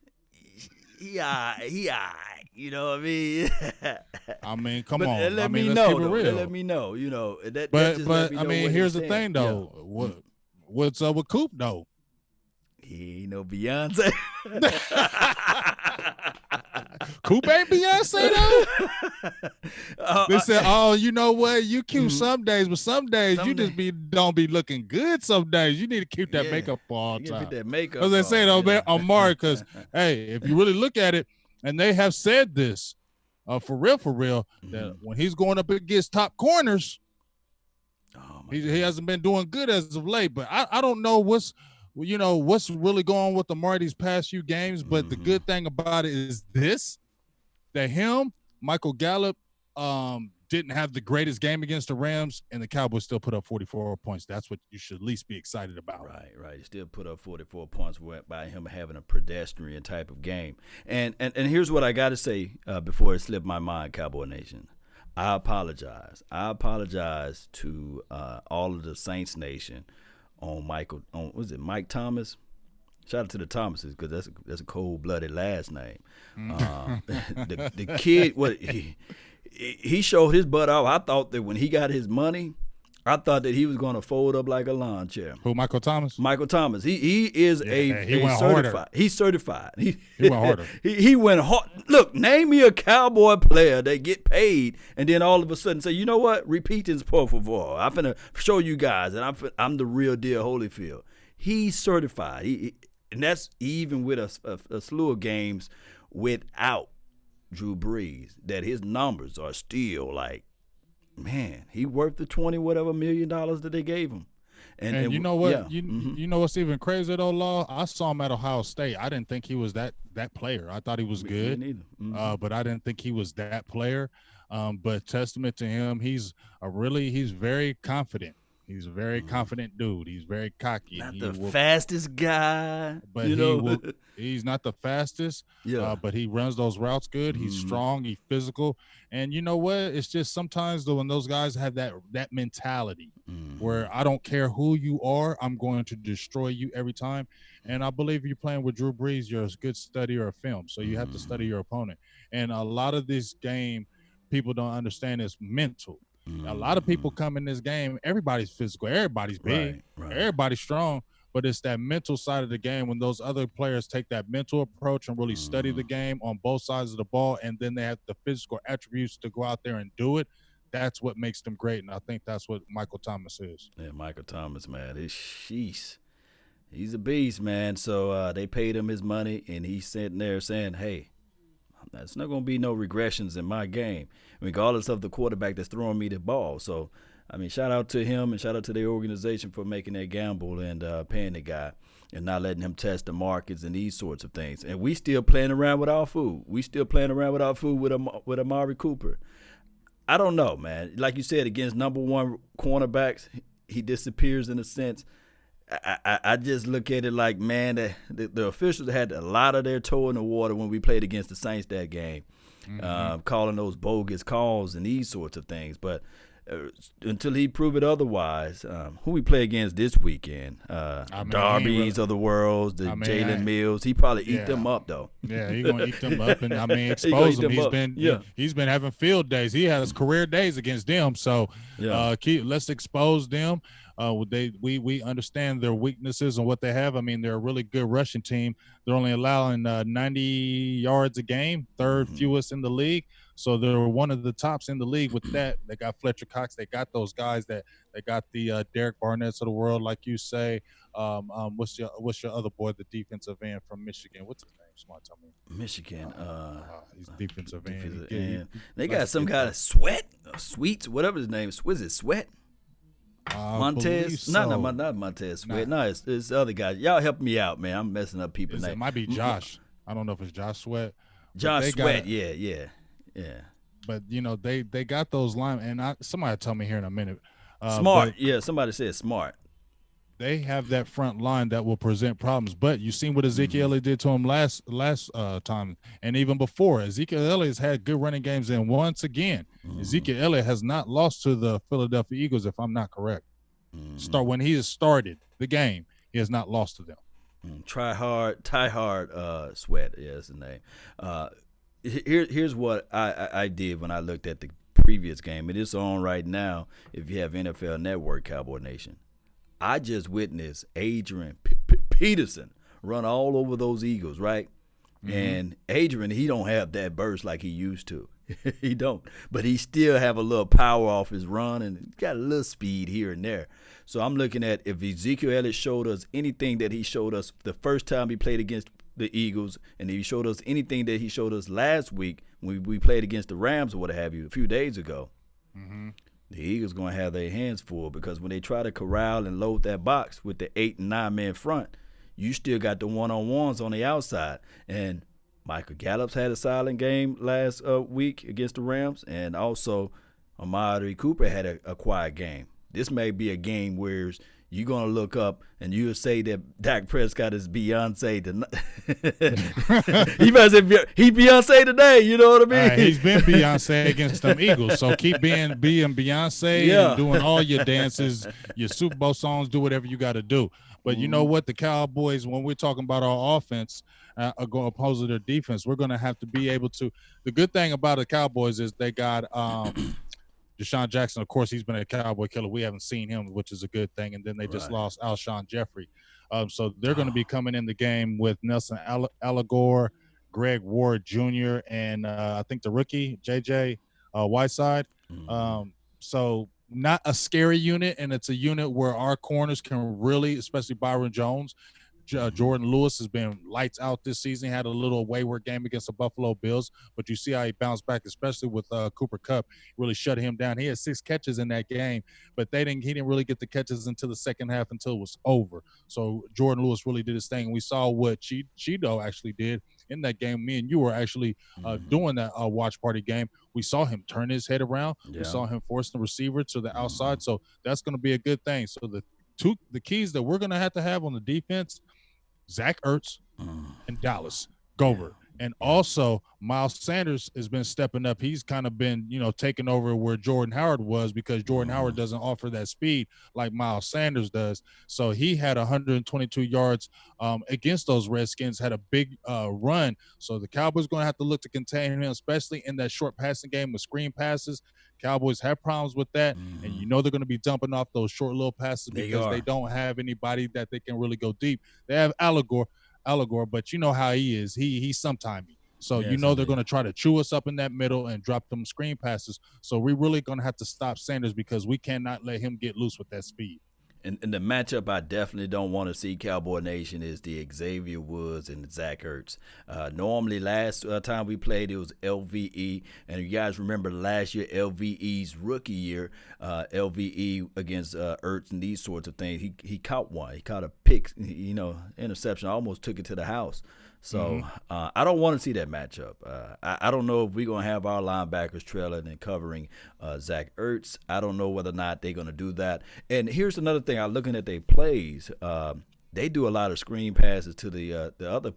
He alright. You know what I mean? I mean, come on. Let me let's know. keep it real. Let me know. But I mean, here's the thing though. Yeah. What's up with Coop though? He ain't no Beyonce. Coop ain't Beyonce though. They said, "Oh, you know what? You cute some days, but some days you just don't be looking good. Some days you need to keep that makeup all the time." Keep that makeup. As they say though, man, Amari, because hey, if you really look at it, and they have said this, for real, that when he's going up against top corners, he hasn't been doing good as of late. But I don't know what's really going on with Amari these past few games. But the good thing about it is that Michael Gallup, didn't have the greatest game against the Rams, and the Cowboys still put up 44 points. That's what you should at least be excited about. Right. He still put up 44 points by him having a pedestrian type of game. And here's what I got to say before it slipped my mind, Cowboy Nation. I apologize. To all of the Saints Nation on was it Mike Thomas? Shout out to the Thomases because that's a cold-blooded last name. The kid, he showed his butt out. I thought that when he got his money, I thought that he was going to fold up like a lawn chair. Who, Michael Thomas? Michael Thomas. He is he went certified. Harder. He's certified. He went harder. He went hard. Look, name me a Cowboy player that get paid and then all of a sudden say, you know what? Repeat this, por favor. I'm finna show you guys that I'm the real deal Holyfield. He's certified. And that's even with a slew of games without Drew Brees that his numbers are still like, man, he worth the 20 whatever $1 million that they gave him. And you know Yeah, what? You know what's even crazier though, Law? I saw him at Ohio State. I didn't think he was that player. I thought he was me good, neither. but I didn't think he was that player. But testament to him, he's very confident. He's a very confident dude. He's very cocky, and Not he the will. fastest guy, But you he know. will. He's not the fastest, Yeah. but he runs those routes good. He's strong. He's physical, and you know what? It's just sometimes though when those guys have that mentality where I don't care who you are, I'm going to destroy you every time. And I believe you're playing with Drew Brees, you're a good studier of film, so you have to study your opponent. And a lot of this game, people don't understand is mental. A lot of people come in this game, everybody's physical, everybody's big, Right. everybody's strong, but it's that mental side of the game when those other players take that mental approach and really study the game on both sides of the ball, and then they have the physical attributes to go out there and do it. That's what makes them great, and I think that's what Michael Thomas is. Yeah, Michael Thomas, man. He's a beast, man. So they paid him his money, and he's sitting there saying, hey, there's not going to be no regressions in my game, regardless of the quarterback that's throwing me the ball. So, I mean, shout out to him and shout out to the organization for making that gamble and paying the guy and not letting him test the markets and these sorts of things. And we still playing around with our food. We still playing around with our food with Amari Cooper. I don't know, man. Like you said, against number one cornerbacks, he disappears in a sense. I just look at it like, man, the officials had a lot of their toe in the water when we played against the Saints that game, calling those bogus calls and these sorts of things. But until he prove it otherwise, who we play against this weekend? Darby's of the world, Jalen Mills. He probably eat them up though. Yeah, he's gonna eat them up, and I mean expose them. He's been having field days. He has career days against them. So let's expose them. We understand their weaknesses and what they have. I mean, they're a really good rushing team. They're only allowing 90 yards a game, third fewest in the league. So they're one of the tops in the league with that. They got Fletcher Cox. They got those guys that they got the Derek Barnetts of the world, like you say. What's your other boy, the defensive end from Michigan? What's his name? Somebody tell me. Michigan. He's defensive end. They got some guy Sweets, whatever his name is. Was it Sweat? Montez? So. Not Montez Sweat. No, it's the other guy. Y'all help me out, man. I'm messing up people's names. It might be Josh. I don't know if it's Josh Sweat. Josh Sweat, yeah. But you know they got those line, and somebody tell me here in a minute. Smart, somebody said smart. They have that front line that will present problems. But you seen what Ezekiel Elliott did to him last time, and even before. Ezekiel Elliott's had good running games, and once again, Ezekiel Elliott has not lost to the Philadelphia Eagles, if I'm not correct. When he has started the game, he has not lost to them. Tie hard, Sweat. Yeah, that's his name. Here's what I did when I looked at the previous game. It is on right now if you have NFL Network, Cowboy Nation. I just witnessed Adrian Peterson run all over those Eagles, right? And Adrian, he don't have that burst like he used to. He don't. But he still have a little power off his run and got a little speed here and there. So I'm looking at if Ezekiel Elliott showed us anything that he showed us the first time he played against the Eagles, and he showed us anything that he showed us last week when we played against the Rams or what have you a few days ago, the Eagles going to have their hands full because when they try to corral and load that box with the 8 and 9 man front, you still got the one-on-ones on the outside. And Michael Gallup's had a silent game last week against the Rams, and also Amari Cooper had a quiet game. This may be a game where you're going to look up and you'll say that Dak Prescott is Beyonce tonight. He might say he's Beyonce today, you know what I mean? He's been Beyonce against them Eagles, so keep being Beyonce and doing all your dances, your Super Bowl songs, do whatever you got to do. But you know what? The Cowboys, when we're talking about our offense, opposed to their defense, we're going to have to be able to – the good thing about the Cowboys is they got Deshaun Jackson. Of course, he's been a Cowboy killer. We haven't seen him, which is a good thing. And then they just lost Alshon Jeffrey. So they're going to be coming in the game with Nelson Allegor, Greg Ward Jr., and I think the rookie, JJ Whiteside. So not a scary unit, and it's a unit where our corners can really, especially Byron Jones, Jordan Lewis has been lights out this season. He had a little wayward game against the Buffalo Bills, but you see how he bounced back, especially with Cooper Kupp really shut him down. He had 6 catches in that game, but he didn't really get the catches until the second half until it was over. So Jordan Lewis really did his thing. And we saw what Cheeto actually did in that game. Me and you were actually doing that watch party game. We saw him turn his head around. Yeah. We saw him force the receiver to the outside. So that's going to be a good thing. So the keys that we're going to have on the defense, Zach Ertz and Dallas Gover. And also Miles Sanders has been stepping up. He's kind of been, taking over where Jordan Howard was, because Jordan Howard doesn't offer that speed like Miles Sanders does. So he had 122 yards against those Redskins, had a big run. So the Cowboys going to have to look to contain him, especially in that short passing game with screen passes. Cowboys have problems with that, and they're going to be dumping off those short little passes because they don't have anybody that they can really go deep. They have Allegor, but you know how he is. He's sometimey. So they're going to try to chew us up in that middle and drop them screen passes. So we're really going to have to stop Sanders because we cannot let him get loose with that speed. And the matchup I definitely don't want to see, Cowboy Nation, is the Xavier Woods and Zach Ertz. Normally, last time we played, it was LVE. And you guys remember last year, LVE's rookie year, LVE against Ertz and these sorts of things. He caught one. He caught a pick, interception. Almost took it to the house. So I don't want to see that matchup. I don't know if we're going to have our linebackers trailing and covering Zach Ertz. I don't know whether or not they're going to do that. And here's another thing. I'm looking at their plays. They do a lot of screen passes to the other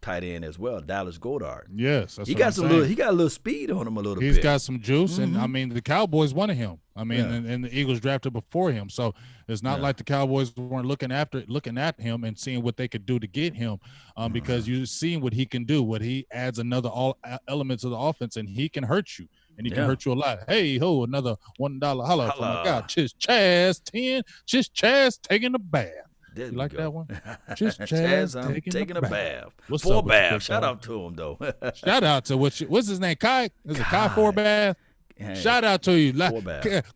tight end as well, Dallas Goedert. Yes, that's he got a little speed on him a little bit. He's got some juice, and I mean the Cowboys wanted him. I mean, and the Eagles drafted before him, so it's not like the Cowboys weren't looking at him and seeing what they could do to get him, because you've seen what he can do. What he adds another element to the offense, and he can hurt you. And he can hurt you a lot. Hey ho, another $1 holla. Oh my God, Chiz Chaz 10, Chiz Chaz taking a bath. You like that one? Just Chaz taking a bath. What's For up bath. Shout out to him though. Shout out to what's his name? Kai? Is it Kai Forbath? Hey, shout out to you,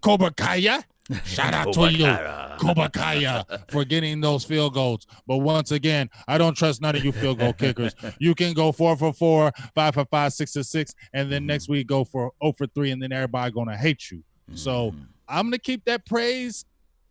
Cobra Kaya. Shout out to you, Cobra Kaya, for getting those field goals. But once again, I don't trust none of you field goal kickers. You can go 4 for 4, 5 for 5, 6 for 6, and then next week go for 0 for 3, and then everybody gonna hate you. So I'm gonna keep that praise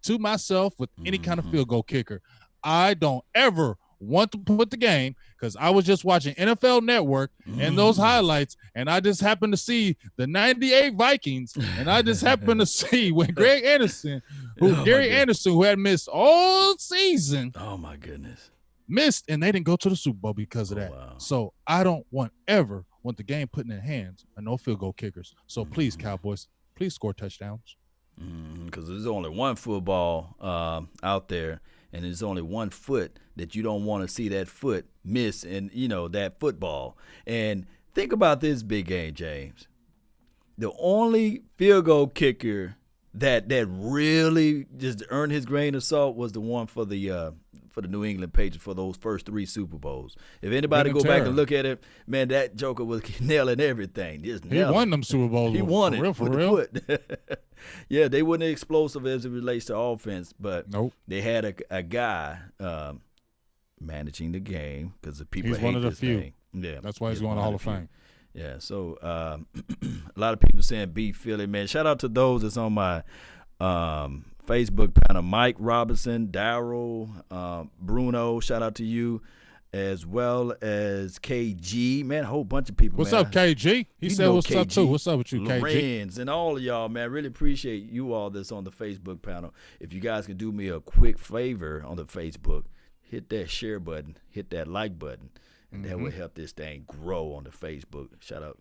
to myself with any kind of field goal kicker. I don't ever want to put the game, because I was just watching NFL Network and those highlights, and I just happened to see the 98 Vikings, and I just happened to see when Gary Anderson, who had missed all season. Oh my goodness. Missed, and they didn't go to the Super Bowl because of that. Wow. So I don't want the game put in their hands of no field goal kickers. So please, Cowboys, please score touchdowns. Because there's only one football out there, and there's only one foot that you don't want to see that foot miss, and that football. And think about this big game, James. The only field goal kicker that really just earned his grain of salt was the one for the New England Patriots for those first 3 Super Bowls. If anybody go back and look at it, man, that joker was nailing everything. He won them Super Bowls. He won it for real. The foot. Yeah, they weren't explosive as it relates to offense, but they had a guy managing the game, because the people hate this thing. Yeah, that's why he's going to Hall of Fame. Yeah, so a lot of people saying beat Philly, man. Shout out to those that's on my Facebook panel. Mike Robinson, Daryl, Bruno, shout out to you, as well as KG. Man, a whole bunch of people. What's up, KG? He said what's KG, up, too. What's up with you, KG? Lorenz, and all of y'all, man. Really appreciate you all that's on the Facebook panel. If you guys can do me a quick favor on the Facebook, hit that share button, hit that like button, and that will help this thing grow on the Facebook. Shout out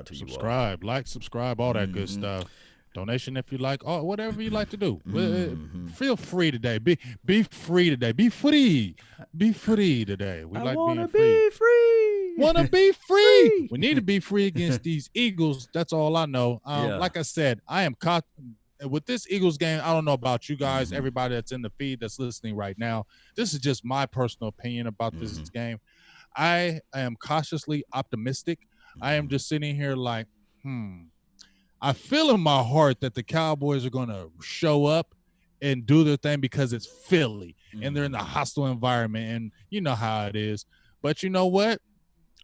to you all. Subscribe, all that good stuff. Donation if you like, or whatever you like to do. Feel free today. Be free today. Be free. Be free today. We like being free. Wanna be free. We need to be free against these Eagles. That's all I know. Like I said, I am caught with this Eagles game. I don't know about you guys, everybody that's in the feed that's listening right now. This is just my personal opinion about this game. I am cautiously optimistic. I am just sitting here like, I feel in my heart that the Cowboys are going to show up and do their thing because it's Philly and they're in a hostile environment, and you know how it is. But you know what?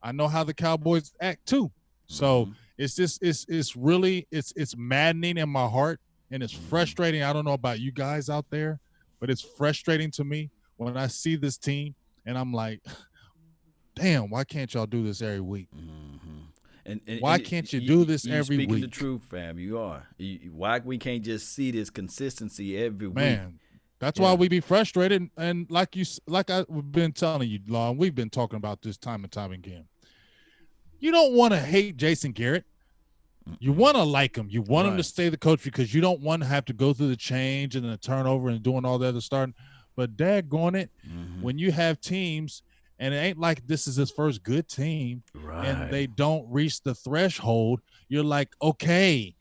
I know how the Cowboys act too. So it's just it's really it's maddening in my heart, and it's frustrating. I don't know about you guys out there, but it's frustrating to me when I see this team and I'm like, damn, why can't y'all do this every week? And why can't you do this every week? You're speaking the truth, fam. You are. Why we can't just see this consistency every week? Man, that's why we be frustrated. And like I've been telling you, Law, and we've been talking about this time and time again. You don't want to hate Jason Garrett. You want to like him. You want him to stay the coach because you don't want to have to go through the change and the turnover and doing all the other starting. But daggone it, when you have teams, and it ain't like this is his first good team, and they don't reach the threshold, you're like, okay,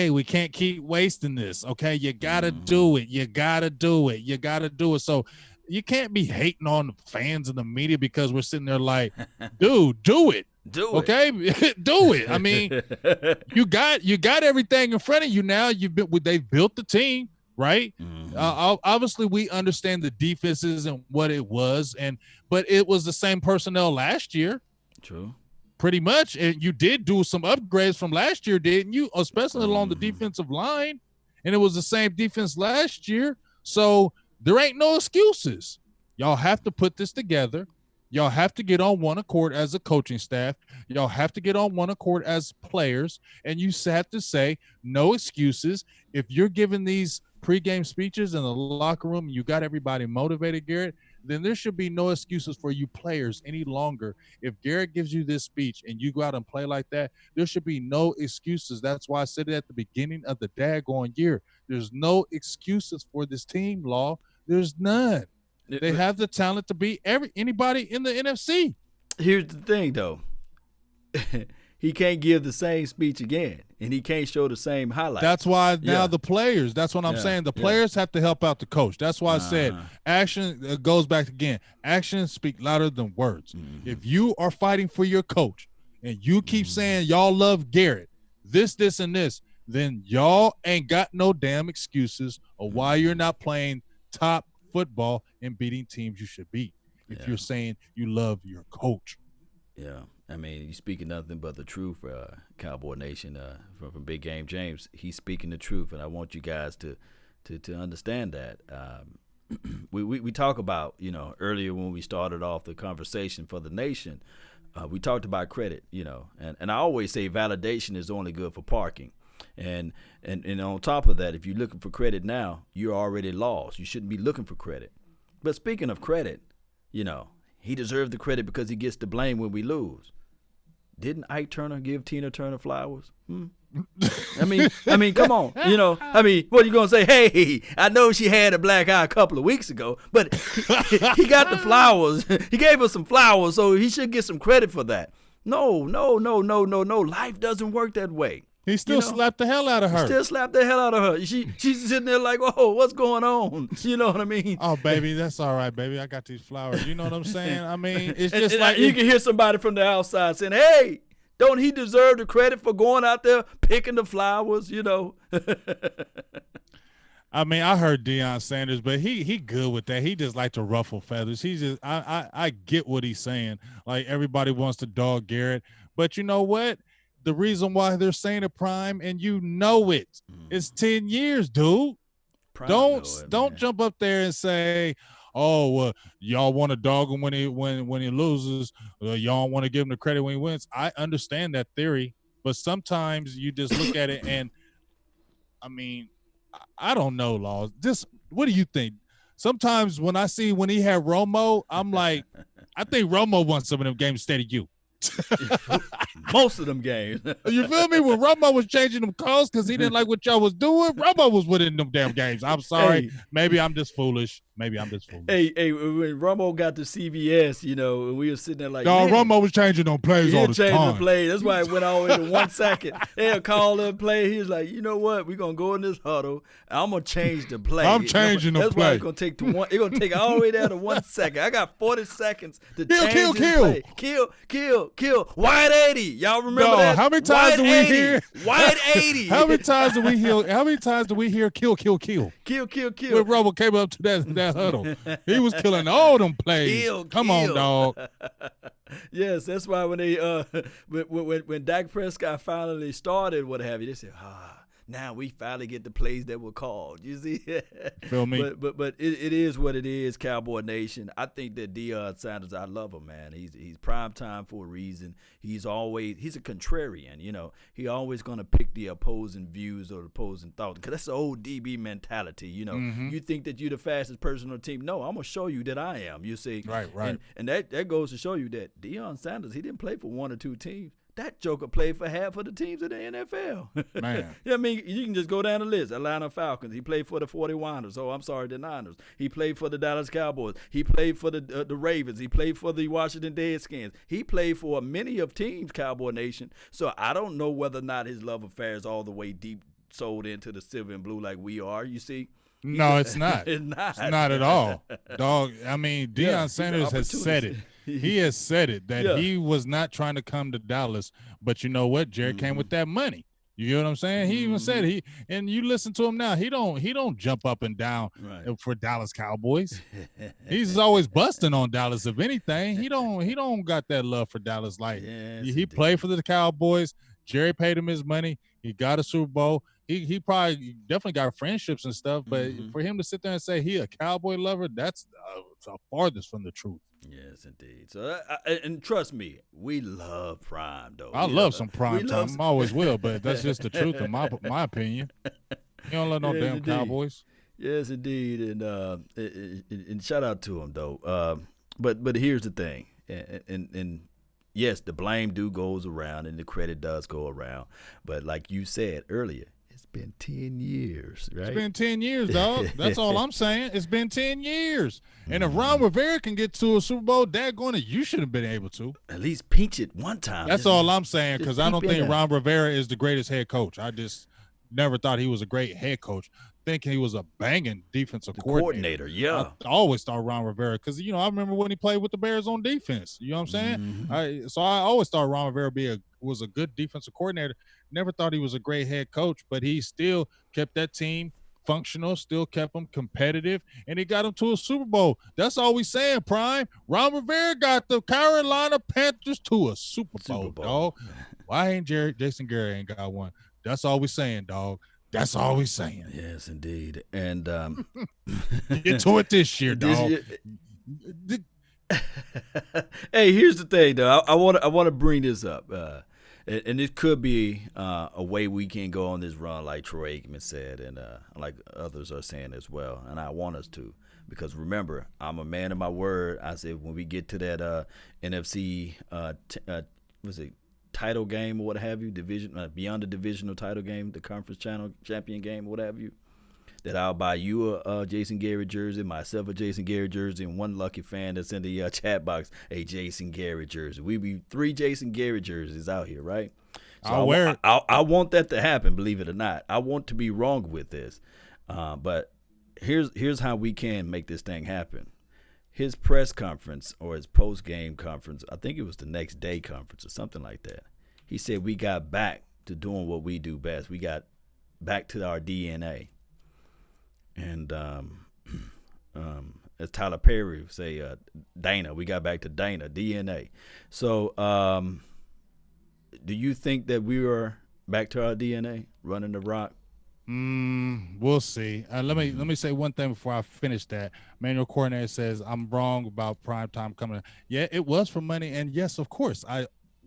we can't keep wasting this. Okay, you got to do it. You got to do it. You got to do it. So you can't be hating on the fans and the media because we're sitting there like, dude, do it. Do it. Okay, do it. I mean, you got everything in front of you now. They've built the team, right? Obviously, we understand the defenses and what it was, but it was the same personnel last year. True. Pretty much, and you did do some upgrades from last year, didn't you? Especially along the defensive line, and it was the same defense last year. So there ain't no excuses. Y'all have to put this together. Y'all have to get on one accord as a coaching staff. Y'all have to get on one accord as players, and you have to say no excuses. If you're giving these pregame speeches in the locker room and you got everybody motivated, Garrett, then there should be no excuses for you players any longer. If Garrett gives you this speech and you go out and play like that, there should be no excuses. That's why I said it at the beginning of the daggone year. There's no excuses for this team, Law. There's none. They have the talent to beat anybody in the NFC. Here's the thing, though. He can't give the same speech again, and he can't show the same highlights. That's why now the players, that's what I'm saying. The players have to help out the coach. That's why I said action goes back again. Actions speak louder than words. If you are fighting for your coach and you keep saying y'all love Garrett, this, and this, then y'all ain't got no damn excuses of why you're not playing top football and beating teams you should beat if you're saying you love your coach. Yeah. I mean, you're speaking nothing but the truth, Cowboy Nation. From Big Game James, he's speaking the truth, and I want you guys to understand that. We talk about, earlier when we started off the conversation for the nation, we talked about credit, and I always say validation is only good for parking. And on top of that, if you're looking for credit now, you're already lost. You shouldn't be looking for credit. But speaking of credit, he deserves the credit because he gets the blame when we lose. Didn't Ike Turner give Tina Turner flowers? I mean, come on. What are you going to say? Hey, I know she had a black eye a couple of weeks ago, but he got the flowers. He gave her some flowers, so he should get some credit for that. No. Life doesn't work that way. He still slapped the hell out of her. She's sitting there like, oh, what's going on? You know what I mean? Oh, baby, that's all right, baby. I got these flowers. You know what I'm saying? I mean, it's just like you can hear somebody from the outside saying, hey, don't he deserve the credit for going out there picking the flowers, I mean, I heard Deion Sanders, but he good with that. He just like to ruffle feathers. I get what he's saying. Like, everybody wants to dog Garrett. But you know what? The reason why they're saying it, Prime, and it's 10 years, dude. Prime don't jump up there and say, oh, well, y'all want to dog him when he loses. Y'all want to give him the credit when he wins. I understand that theory, but sometimes you just look at it and, I mean, I don't know, Laws. What do you think? Sometimes when he had Romo, I'm like, I think Romo won some of them games instead of you. Most of them games. You feel me? When Romo was changing them calls because he didn't like what y'all was doing, Romo was winning them damn games. I'm sorry. Hey. Maybe I'm just foolish. Maybe I'm just foolish. Hey, when Romo got to CBS, and we were sitting there like, Dog, man, Romo was changing on plays all he'll the change the time. play. That's why it went all the way to 1 second. They'll call the play. He was like, you know what? We're gonna go in this huddle. I'm gonna change the play. I'm changing the That's why play. it's gonna take to one. It's gonna take all the way down to 1 second. I got 40 seconds to change Kill, this play. Kill. Wide 80. Y'all remember that? How many times Wide do we 80. hear? Wide 80. How many times do we hear? How many times do we hear kill? Kill. When Romo came up to that huddle, he was killing all them plays. Come on, dog. Yes, that's why when they when Dak Prescott finally started, what have you, they said, now we finally get the plays that were called. You see? Feel me? But it is what it is, Cowboy Nation. I think that Deion Sanders, I love him, man. He's prime time for a reason. He's a contrarian, He always gonna pick the opposing views or the opposing thoughts. Because that's the old DB mentality, You think that you're the fastest person on the team. No, I'm gonna show you that I am, you see. Right. And that goes to show you that Deion Sanders, he didn't play for one or two teams. That joker played for half of the teams in the NFL. Man. I mean, you can just go down the list. Atlanta Falcons. He played for the 49ers. The Niners. He played for the Dallas Cowboys. He played for the Ravens. He played for the Washington Redskins. He played for many of teams, Cowboy Nation. So I don't know whether or not his love affair is all the way deep sold into the silver and blue like we are, you see. No, it's not. It's not. It's not at all. Dog, I mean, Deion Sanders has said it. He has said it that he was not trying to come to Dallas, but you know what? Jared came with that money. You get what I'm saying? He even said and you listen to him now, he don't jump up and down for Dallas Cowboys. He's always busting on Dallas. If anything, he don't got that love for Dallas. Like he played for the Cowboys. Jerry paid him his money. He got a Super Bowl. He probably definitely got friendships and stuff, but for him to sit there and say he a Cowboy lover, that's farthest from the truth. Yes, indeed. So, and trust me, we love Prime, though. I love some Prime time. I always will, but that's just the truth in my opinion. You don't love no damn indeed. Cowboys. Yes, indeed, and shout out to him though. But here's the thing, and yes, the blame goes around, and the credit does go around. But like you said earlier, it's been 10 years, right? It's been 10 years, dog. That's all I'm saying. It's been 10 years. And if Ron Rivera can get to a Super Bowl, you should have been able to. At least pinch it one time. That's all I'm saying, because I don't think Ron Rivera is the greatest head coach. I just never thought he was a great head coach. Thinking he was a banging defensive coordinator. Yeah. I always thought Ron Rivera, because, I remember when he played with the Bears on defense. You know what I'm saying? So I always thought Ron Rivera was a good defensive coordinator. Never thought he was a great head coach, but he still kept that team functional, still kept them competitive, and he got them to a Super Bowl. That's all we saying, Prime. Ron Rivera got the Carolina Panthers to a Super Bowl. Dog. Why ain't Jason Garrett ain't got one? That's all we saying, dog. That's all we saying. Yes, indeed. And get to it this year, dog. Hey, here's the thing, though. I want to bring this up, and it could be a way we can go on this run, like Troy Aikman said, and like others are saying as well. And I want us to, because remember, I'm a man of my word. I said when we get to that NFC, title game or what have you, division beyond the divisional title game, the conference champion game or what have you, that I'll buy you a Jason Garrett jersey, myself a Jason Garrett jersey, and one lucky fan that's in the chat box a Jason Garrett jersey. We be 3 Jason Garrett jerseys out here, right? So I'll wear it. I want that to happen, believe it or not. I want to be wrong with this, but here's how we can make this thing happen. His press conference or his post-game conference, I think it was the next day conference or something like that, he said we got back to doing what we do best. We got back to our DNA. And as Tyler Perry would say, Dana, we got back to Dana, DNA. So do you think that we are back to our DNA, running the rock? We'll see. Let me say one thing before I finish that. Manuel Coordinator says I'm wrong about primetime coming. Yeah, it was for money, and yes, of course.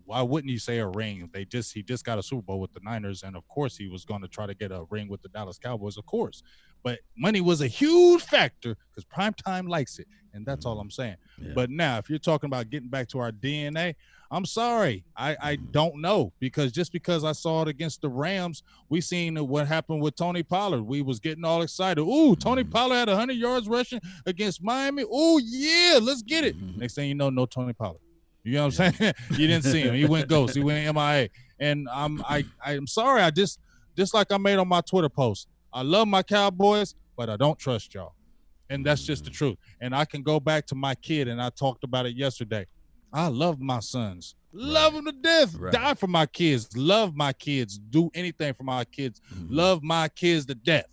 Why wouldn't you say a ring? He just got a Super Bowl with the Niners, and of course he was going to try to get a ring with the Dallas Cowboys, of course. but money was a huge factor because primetime likes it. And that's all I'm saying. Yeah. But now, if you're talking about getting back to our DNA, I'm sorry. I don't know, because just because I saw it against the Rams, we seen what happened with Tony Pollard. We was getting all excited. Ooh, Tony Pollard had 100 yards rushing against Miami. Ooh, yeah, let's get it. Next thing you know, no Tony Pollard. You know what I'm saying? You didn't see him. He went ghost. He went MIA. And I'm sorry. I just like I made on my Twitter post, I love my Cowboys, but I don't trust y'all. And that's just the truth. And I can go back to my kid, and I talked about it yesterday. I love my sons. Love them to death. Right. Die for my kids. Love my kids. Do anything for my kids. Love my kids to death.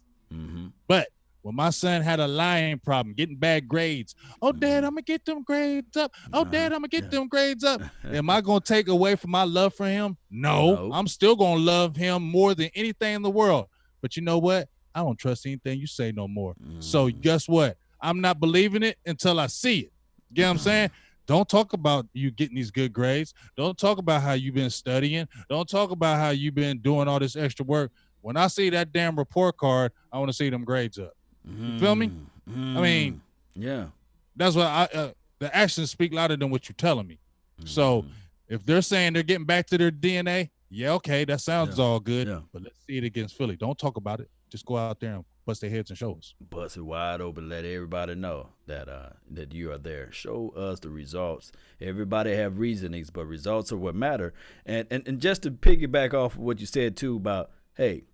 But when my son had a lying problem, getting bad grades, oh, Dad, I'm going to get them grades up. Oh, Dad, I'm going to get them grades up. Am I going to take away from my love for him? No. I'm still going to love him more than anything in the world. But you know what? I don't trust anything you say no more. So guess what? I'm not believing it until I see it. You know what I'm saying? Don't talk about you getting these good grades. Don't talk about how you've been studying. Don't talk about how you've been doing all this extra work. When I see that damn report card, I want to see them grades up. You feel me? I mean, yeah, that's what the actions speak louder than what you're telling me. So if they're saying they're getting back to their DNA, yeah, okay, that sounds all good. Yeah. But let's see it against Philly. Don't talk about it. Just go out there and bust their heads and show us. Bust it wide open. Let everybody know that that you are there. Show us the results. Everybody have reasonings, but results are what matter. And just to piggyback off of what you said too about, hey,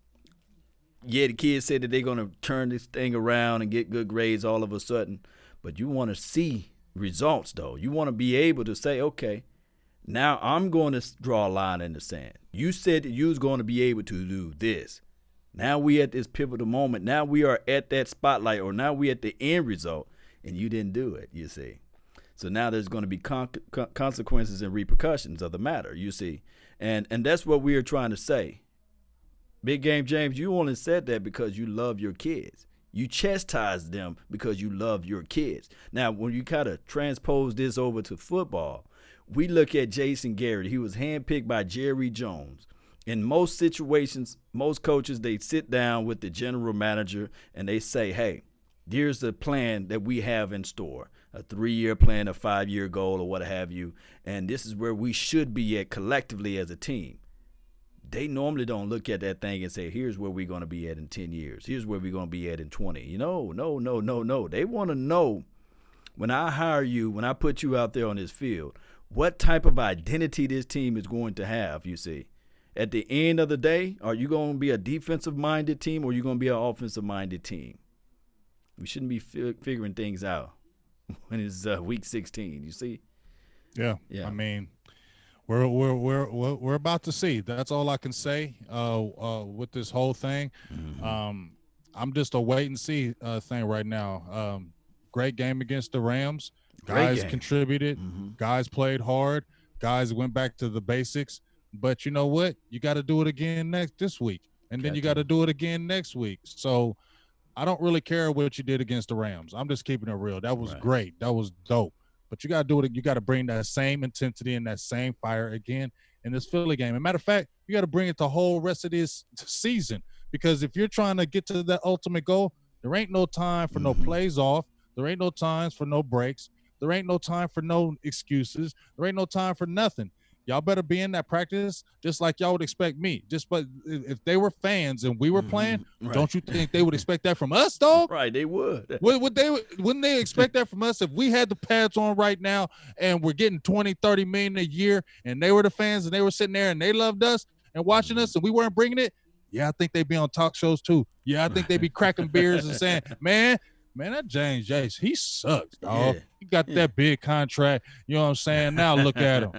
yeah, the kids said that they're gonna turn this thing around and get good grades all of a sudden, but you want to see results though. You want to be able to say, okay, now I'm going to draw a line in the sand. You said that you was going to be able to do this. Now we at this pivotal moment. Now we are at that spotlight, or now we at the end result, and you didn't do it, you see. So now there's going to be consequences and repercussions of the matter, you see. And that's what we are trying to say. Big Game James, you only said that because you love your kids. You chastise them because you love your kids. Now, when you kind of transpose this over to football, we look at Jason Garrett. He was handpicked by Jerry Jones. In most situations, most coaches, they sit down with the general manager and they say, hey, here's the plan that we have in store, a 3-year plan, a 5-year goal, or what have you, and this is where we should be at collectively as a team. They normally don't look at that thing and say, here's where we're going to be at in 10 years. Here's where we're going to be at in 20. No. They want to know, when I hire you, when I put you out there on this field, what type of identity this team is going to have, you see. At the end of the day, are you going to be a defensive-minded team or are you going to be an offensive-minded team? We shouldn't be figuring things out when it's week 16, you see? Yeah. I mean, we're about to see. That's all I can say with this whole thing. I'm just a wait and see thing right now. Great game against the Rams. Guys contributed. Guys played hard. Guys went back to the basics. But you know what? You got to do it again this week. And then you got to do it again next week. So I don't really care what you did against the Rams. I'm just keeping it real. That was great. That was dope. But you got to do it. You got to bring that same intensity and that same fire again in this Philly game. As a matter of fact, you got to bring it the whole rest of this season. Because if you're trying to get to that ultimate goal, there ain't no time for no plays off. There ain't no times for no breaks. There ain't no time for no excuses. There ain't no time for nothing. Y'all better be in that practice just like y'all would expect me. But if they were fans and we were playing, don't you think they would expect that from us, dog? Right, they would. Wouldn't they expect that from us if we had the pads on right now and we're getting 20, 30 million a year and they were the fans and they were sitting there and they loved us and watching us and we weren't bringing it? Yeah, I think they'd be on talk shows too. Yeah, I think they'd be cracking beers and saying, man, that James Jace, he sucks, dog. He got that big contract. You know what I'm saying? Now look at him.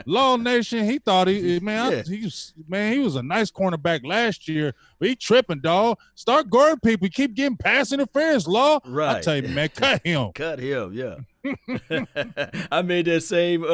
Law Nation, he thought he was a nice cornerback last year, but he tripping, dog. Start guarding people. He keep getting pass interference, Law. Right. I tell you, man, cut him. Cut him, yeah. I made that same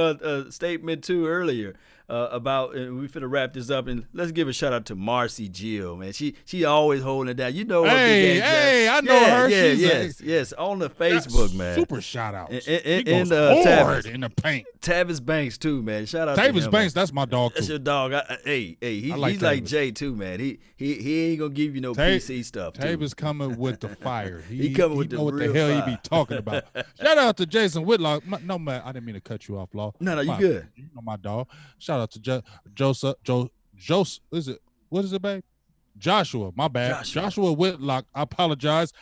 statement too earlier. about, and we finna wrap this up, and let's give a shout out to Marcy Gill, man. She always holding it down. You know her. Hey, I know her. Yes, on the Facebook, man. Super shout outs. And hard in the paint. Tavis Banks too, man. Shout out Tavis to him, Banks. man. That's my dog. That's too. your dog. He's like Jay too, man. He ain't gonna give you no PC stuff. Tavis coming with the fire. He coming with the know what the real hell fire. he be talking about. Shout out to Jason Whitlock. No man, I didn't mean to cut you off, Law. No, you good. You know my dog. Shout out to Joseph. Is it? What is it, babe? Joshua. My bad. Joshua Whitlock. I apologize.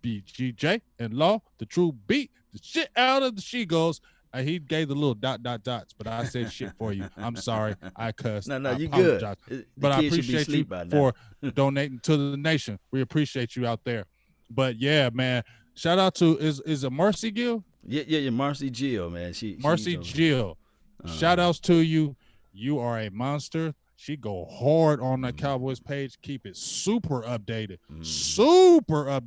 BGJ and Law, the true beat the shit out of the she-goes. He gave the little dots, but I said shit for you. I'm sorry. I cussed. No, I you apologize. good. But I appreciate you for donating to the nation. We appreciate you out there. But yeah, man. Shout out to is it Marcy Gill? Yeah, Marcy Gill, man. Marcy Gill. Shout outs to you. You are a monster. She go hard on the Cowboys page. Keep it super updated.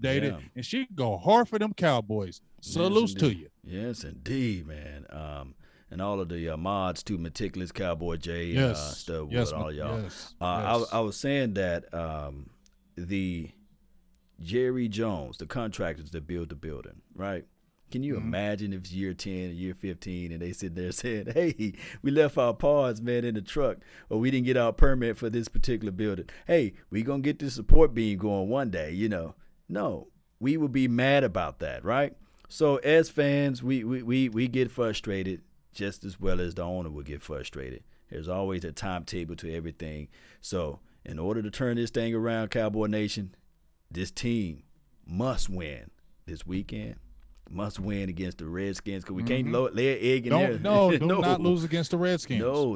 Yeah. And she go hard for them Cowboys. Salutes to you. Yes, indeed, man. And all of the mods too, Meticulous Cowboy J, Studwood, all y'all. Yes. I was saying that the Jerry Jones, the contractors that build the building, right? Can you imagine if it's year 10 or year 15 and they sit there saying, hey, we left our parts, man, in the truck, or we didn't get our permit for this particular building. Hey, we going to get this support beam going one day, you know. No, we would be mad about that, right? So as fans, we get frustrated just as well as the owner would get frustrated. There's always a timetable to everything. So in order to turn this thing around, Cowboy Nation, this team must win this weekend. Must win against the Redskins because we can't lay an egg in there. No, do not lose against the Redskins. No.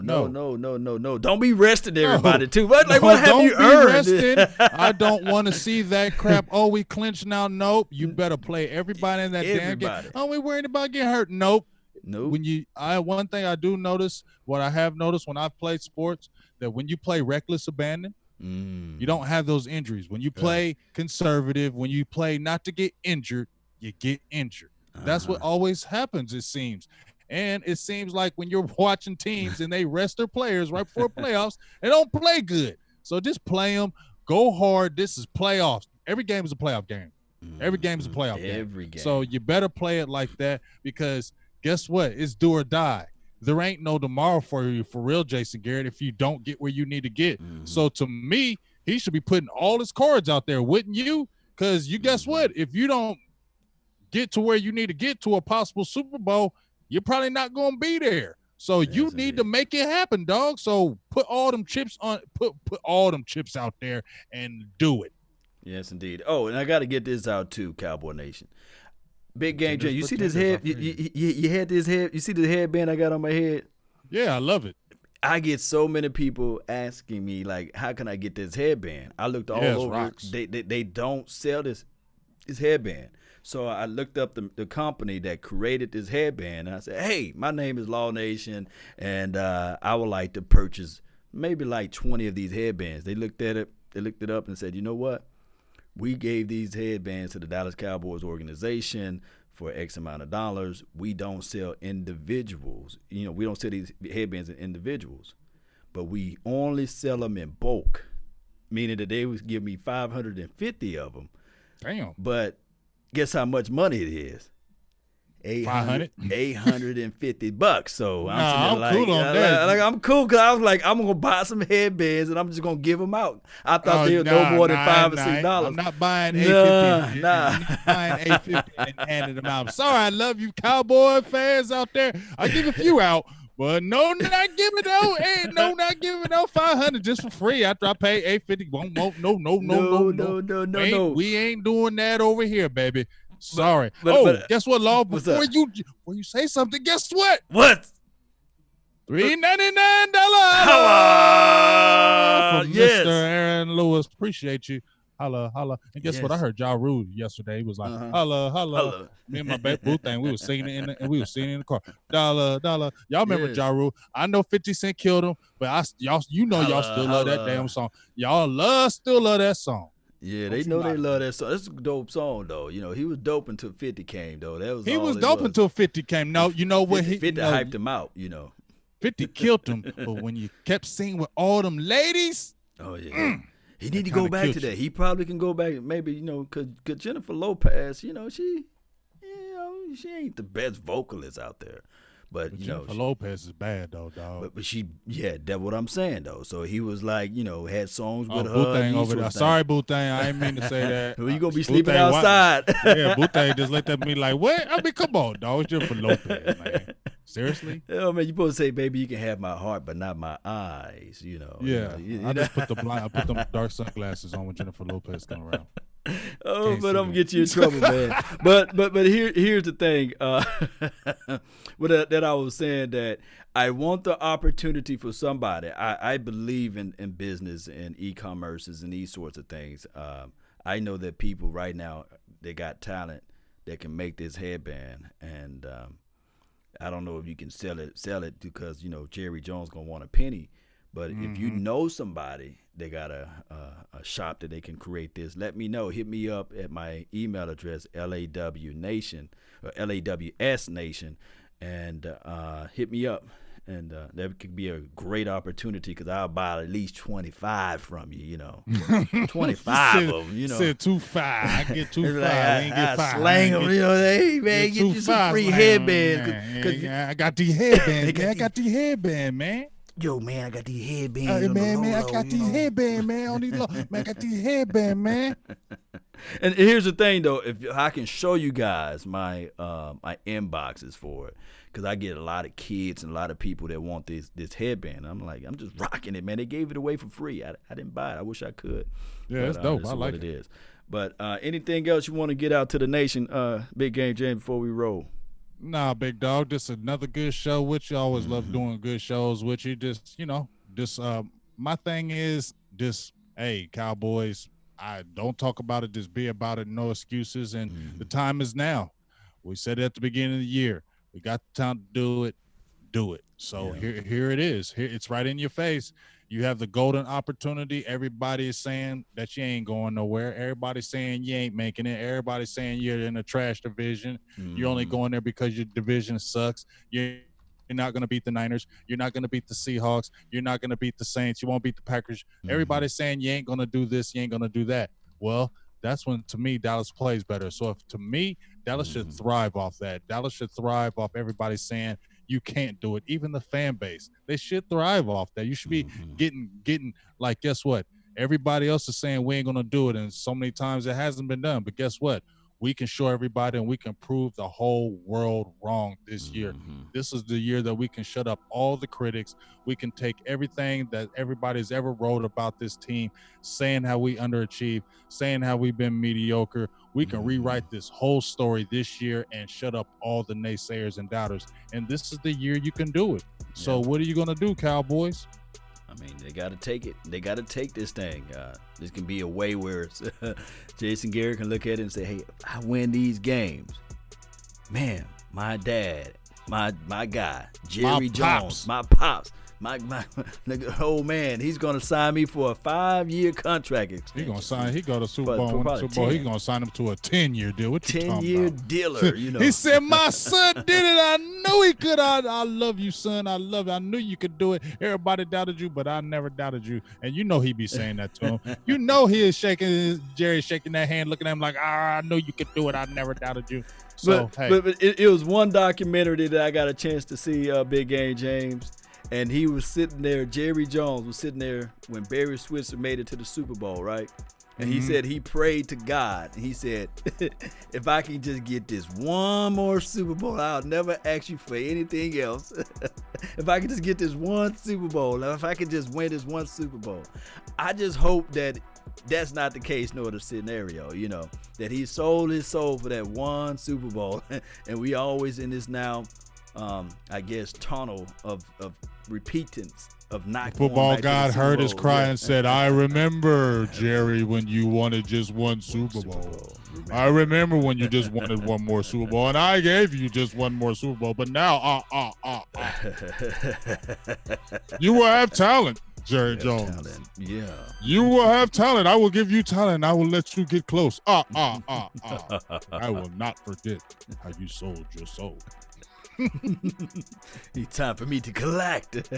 Don't be resting everybody too. What have you earned? I don't want to see that crap. Oh, we clinched now. Nope. You better play everybody in that damn game. Oh, we worried about getting hurt. Nope. One thing I do notice, what I have noticed when I've played sports, that when you play reckless abandon, you don't have those injuries. When you play conservative, when you play not to get injured, you get injured. That's what always happens, it seems. And it seems like when you're watching teams and they rest their players right before playoffs, they don't play good. So just play them. Go hard. This is playoffs. Every game is a playoff game. Every game is a playoff game. Every game. So you better play it like that because guess what? It's do or die. There ain't no tomorrow for you, for real, Jason Garrett, if you don't get where you need to get. So to me, he should be putting all his cards out there, wouldn't you? Because you guess what? If you don't get to where you need to get to a possible Super Bowl, you're probably not going to be there. So you need to make it happen, dog. So put all them chips on, put all them chips out there and do it. Yes, indeed. Oh, and I got to get this out too, Cowboy Nation. Big Game Jay, you see this head? You had this head. You see the headband I got on my head? Yeah, I love it. I get so many people asking me like, how can I get this headband? I looked all over. Rocks. They don't sell this headband. So I looked up the company that created this headband, and I said, hey, my name is Law Nation, and I would like to purchase maybe like 20 of these headbands. They looked at it. They looked it up and said, you know what? We gave these headbands to the Dallas Cowboys organization for X amount of dollars. We don't sell individuals. You know, we don't sell these headbands in individuals, but we only sell them in bulk, meaning that they would give me 550 of them. Damn. But guess how much money it is? $850. So I'm cool on that. I'm cool because I was like, I'm gonna buy some headbands and I'm just gonna give them out. I thought they were no more than $5 or $6. I'm not buying $850. Nah. I'm not buying $850 and handing them out. I'm sorry, I love you, Cowboy fans out there. I give a few out. But no, not giving not giving no 500 just for free after I pay 850. No. We ain't doing that over here, baby. Sorry. But guess what, Law? Before you say something, guess what? What? $399 from yes. Mr. Aaron Lewis. Appreciate you. Holla. And guess what? I heard Ja Rule yesterday. He was like, holla. Me and my baby boo thing, we was singing it in the car. Dollar. Y'all remember Ja Rule? I know 50 Cent killed him, but y'all still love that damn song. Y'all still love that song. Yeah, they know they love that song. That's a dope song, though. You know, he was dope until 50 came, though. He was dope until 50 came. No, you know what? 50 hyped him out, you know. 50 killed him, but when you kept singing with all them ladies, oh yeah, he need to go back to that. He probably can go back, maybe cause Jennifer Lopez, she ain't the best vocalist out there. But Jennifer Lopez is bad though, dog. But that's what I'm saying though. So he was like, had songs with her. Bootang over there. Sorry, Bootang, I didn't mean to say that. Well, you gonna be sleeping outside? Yeah, Bootang just looked at me like, what? I mean, come on, dog. It's Jennifer Lopez, man. Seriously? Oh man, you supposed to say, baby, you can have my heart, but not my eyes. Yeah, I just put them dark sunglasses on when Jennifer Lopez come around. Oh, but I'm gonna get you in trouble, man. But here's the thing. That I was saying, that I want the opportunity for somebody. I believe in business and e-commerces and these sorts of things. I know that people right now, they got talent that can make this headband, and I don't know if you can sell it because Jerry Jones gonna want a penny. But if you know somebody, they got a shop that they can create this, let me know. Hit me up at my email address, LAWNation or LAWSNation, and hit me up. And that could be a great opportunity because I'll buy at least 25 from you, 25 of them, Said 2.5. I get 2.5. I ain't get 5. Slang them, hey, man, get you some free headbands. I got these headbands, man. I got these headbands, man. Yo, man, I got these headbands. Man, I got these headbands, man. On these man, I got these headbands, man. And here's the thing, though. If I can show you guys my my inboxes for it, because I get a lot of kids and a lot of people that want this headband. I'm like, I'm just rocking it, man. They gave it away for free. I didn't buy it. I wish I could. Yeah, it's dope. I like it. Is. But anything else you want to get out to the nation, Big Game James, before we roll? Nah, big dog. This is another good show with you. I always love doing good shows with you. My thing is hey, Cowboys, I don't talk about it, just be about it, no excuses. And the time is now. We said it at the beginning of the year. We got the time to do it. So here it is. Here it's right in your face. You have the golden opportunity. Everybody is saying that you ain't going nowhere. Everybody's saying you ain't making it. Everybody's saying you're in a trash division. You're only going there because your division sucks. You're not going to beat the Niners. You're not going to beat the Seahawks. You're not going to beat the Saints. You won't beat the Packers. Everybody's saying you ain't going to do this. You ain't going to do that. Well, that's when, to me, Dallas plays better. So to me, Dallas should thrive off that. Dallas should thrive off everybody saying you can't do it. Even the fan base, they should thrive off that. You should be getting like, guess what? Everybody else is saying we ain't going to do it. And so many times it hasn't been done. But guess what? We can show everybody and we can prove the whole world wrong this year. This is the year that we can shut up all the critics. We can take everything that everybody's ever wrote about this team, saying how we underachieved, saying how we've been mediocre. We can rewrite this whole story this year and shut up all the naysayers and doubters. And this is the year you can do it. So what are you going to do, Cowboys? I mean, they got to take it. They got to take this thing. This can be a way where Jason Garrett can look at it and say, hey, I win these games. Man, my dad, my guy, Jerry Jones, my pops, my old man, he's going to sign me for a 5-year contract extension. He's going to sign. He go to Super Bowl. He's going to sign him to a 10-year deal. What you talking about? 10-year dealer, He said, my son did it. I knew he could. I love you, son. I love you. I knew you could do it. Everybody doubted you, but I never doubted you. And you know he be saying that to him. You know he is Jerry shaking that hand, looking at him like, I knew you could do it. I never doubted you. So, but it was one documentary that I got a chance to see, Big Game James. And he was sitting there, Jerry Jones was sitting there when Barry Switzer made it to the Super Bowl, right? And he said he prayed to God. And he said, if I can just get this one more Super Bowl, I'll never ask you for anything else. If I can just get this one Super Bowl, if I can just win this one Super Bowl. I just hope that that's not the case, nor the scenario, that he sold his soul for that one Super Bowl. And we always in this now, I guess, tunnel of repentance of not. Football God heard his cry and said, I remember, Jerry, when you wanted just one Super Bowl. I remember when you just wanted one more Super Bowl, and I gave you just one more Super Bowl. But now, you will have talent, Jerry Jones. Talent. Yeah. You will have talent. I will give you talent. And I will let you get close. I will not forget how you sold your soul. It's time for me to collect.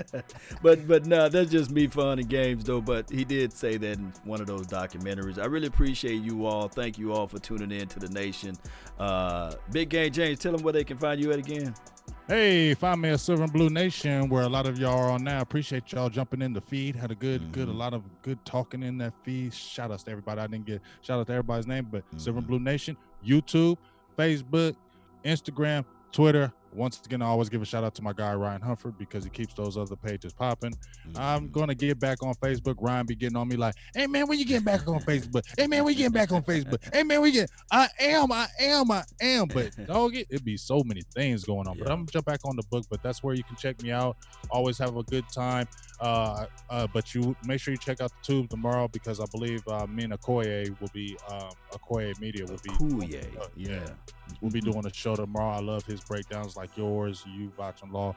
but no, that's just me fun and games though. But he did say that in one of those documentaries. I really appreciate you all. Thank you all for tuning in to the nation. Big Game James, tell them where they can find you at again. Hey, find me at Silver and Blue Nation, where a lot of y'all are on now. Appreciate y'all jumping in the feed. Had a lot of good talking in that feed. Shout outs to everybody. I didn't get shout out to everybody's name, but Silver and Blue Nation, YouTube, Facebook, Instagram, Twitter. Once again, I always give a shout out to my guy Ryan Humford because he keeps those other pages popping. I'm gonna get back on Facebook. Ryan be getting on me like, "Hey man, when you getting back on Facebook? Hey man, when you getting back on Facebook? Hey man, I am." But dog, it be so many things going on. But I'm gonna jump back on the book. But that's where you can check me out. Always have a good time. But you make sure you check out the Tube tomorrow because I believe me and Okoye will be Okoye Media will be we'll be doing a show tomorrow. I love his breakdowns like yours. You Botching Okoye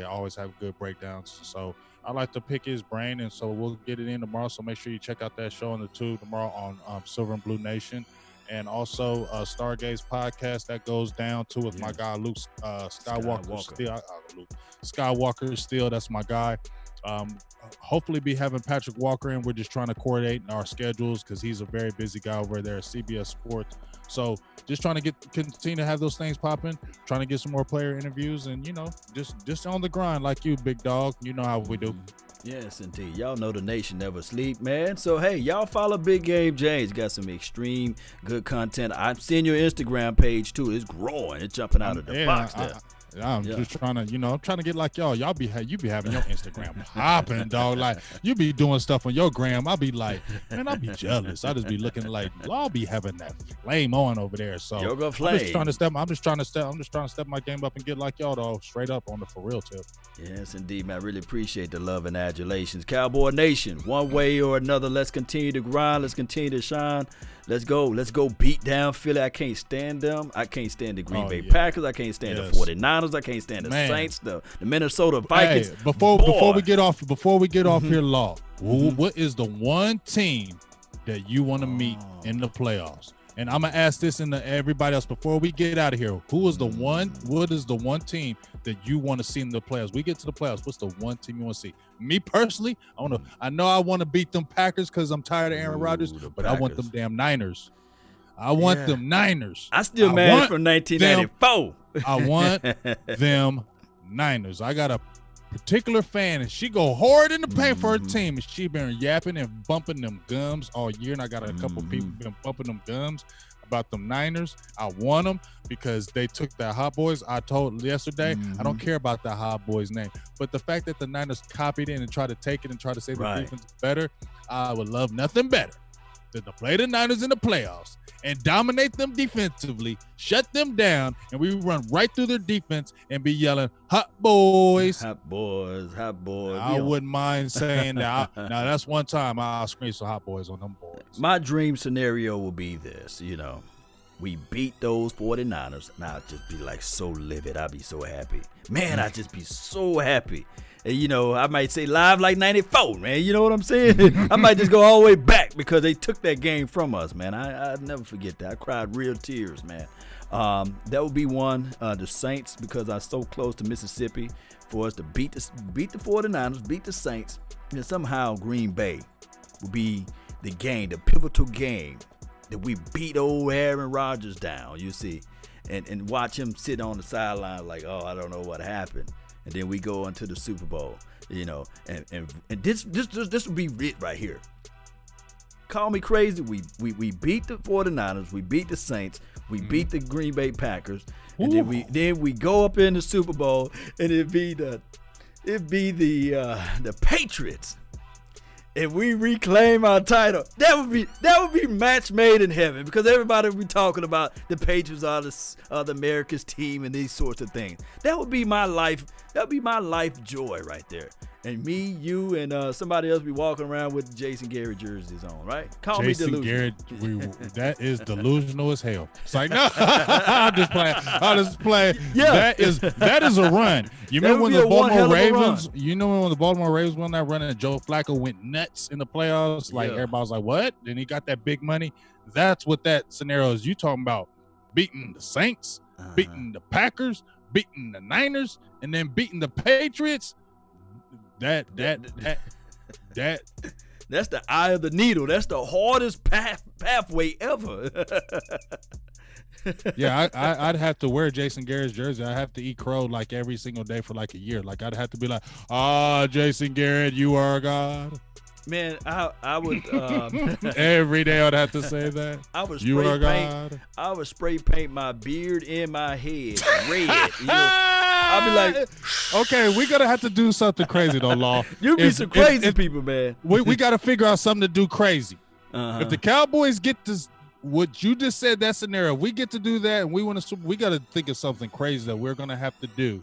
always have good breakdowns. So I like to pick his brain, and so we'll get it in tomorrow. So make sure you check out that show on the Tube tomorrow on Silver and Blue Nation. And also Stargaze podcast that goes down too with my guy Luke Skywalker. Skywalker still, that's my guy. Hopefully be having Patrick Walker in. We're just trying to coordinate our schedules because he's a very busy guy over there at CBS Sports. So just trying to continue to have those things popping, trying to get some more player interviews, and just on the grind like you, big dog. You know how we do. Yes, indeed. Y'all know the nation never sleep, man. So, hey, y'all follow Big Game James. Got some extreme good content. I've seen your Instagram page, too. It's growing. It's jumping out of the box there. I'm just trying to, I'm trying to get like y'all. You be having your Instagram popping, dog. Like you be doing stuff on your gram. I'll be like, man, I'll be jealous. I'll just be looking like I'll be having that flame on over there. So Yoga flame. I'm just trying to step my game up and get like y'all, though, straight up on the for real tip. Yes, indeed, man. I really appreciate the love and adulations. Cowboy Nation, one way or another, let's continue to grind. Let's continue to shine. Let's go beat down Philly. I can't stand them. I can't stand the Green Bay Packers. I can't stand the 49ers. I can't stand the Saints, the Minnesota Vikings. Hey, before we get off here, Law, what is the one team that you want to meet in the playoffs? And I'm going to ask this and everybody else before we get out of here. What is the one team that you want to see in the playoffs? We get to the playoffs. What's the one team you want to see? Me personally, I know I want to beat them Packers because I'm tired of Aaron Rodgers, but I want them damn Niners. I want them Niners. I still mad from 1994. I want them Niners. I got a particular fan, and she go hard in the paint for her team, and she been yapping and bumping them gums all year, and I got a couple people been bumping them gums about them Niners. I want them because they took that Hot Boys. I told yesterday, I don't care about that Hot Boys name, but the fact that the Niners copied it and tried to take it and try to say the defense is better, I would love nothing better than to play the Niners in the playoffs and dominate them defensively, shut them down, and we run right through their defense and be yelling, "Hot boys, hot boys, hot boys." I wouldn't mind saying that. Now that's one time I'll scream some hot boys on them boys. My dream scenario will be this, we beat those 49ers, and I'll just be like so livid. I'll be so happy. Man, I'd just be so happy. And, I might say live like 94, man. You know what I'm saying? I might just go all the way back because they took that game from us, man. I'll never forget that. I cried real tears, man. That would be one, the Saints, because I'm so close to Mississippi for us to beat the 49ers, beat the Saints, and somehow Green Bay will be the game, the pivotal game that we beat old Aaron Rodgers down, you see, and watch him sit on the sideline like, oh, I don't know what happened. And then we go into the Super Bowl, and this would be it right here. Call me crazy. We beat the 49ers, we beat the Saints, we beat the Green Bay Packers, and then we go up in the Super Bowl, and it'd be the Patriots. If we reclaim our title, that would be match made in heaven, because everybody would be talking about the Patriots are the America's team and these sorts of things. That would be my life. That would be my life joy right there. And me, you, and somebody else be walking around with Jason Garrett jerseys on, right? Call me delusional. Jason Garrett, that is delusional as hell. It's like, no, I'll just play. Yeah. That is a run. You remember when the Baltimore Ravens, when the Baltimore Ravens won that run and Joe Flacco went nuts in the playoffs? Like, everybody was like, what? Then he got that big money. That's what that scenario is you talking about. beating the Saints, beating the Packers, beating the Niners, and then beating the Patriots. That's the eye of the needle. That's the hardest pathway ever. Yeah, I'd have to wear Jason Garrett's jersey. I'd have to eat crow like every single day for like a year. Like I'd have to be like, Jason Garrett, you are a god. Man, I would every day I'd have to say that. I would spray paint my beard and my head red. I'd be like, okay, we're gonna have to do something crazy though, Law. You be some crazy people, man. We got to figure out something to do crazy. If the Cowboys get this, what you just said, that scenario, if we get to do that, and we got to think of something crazy that we're gonna have to do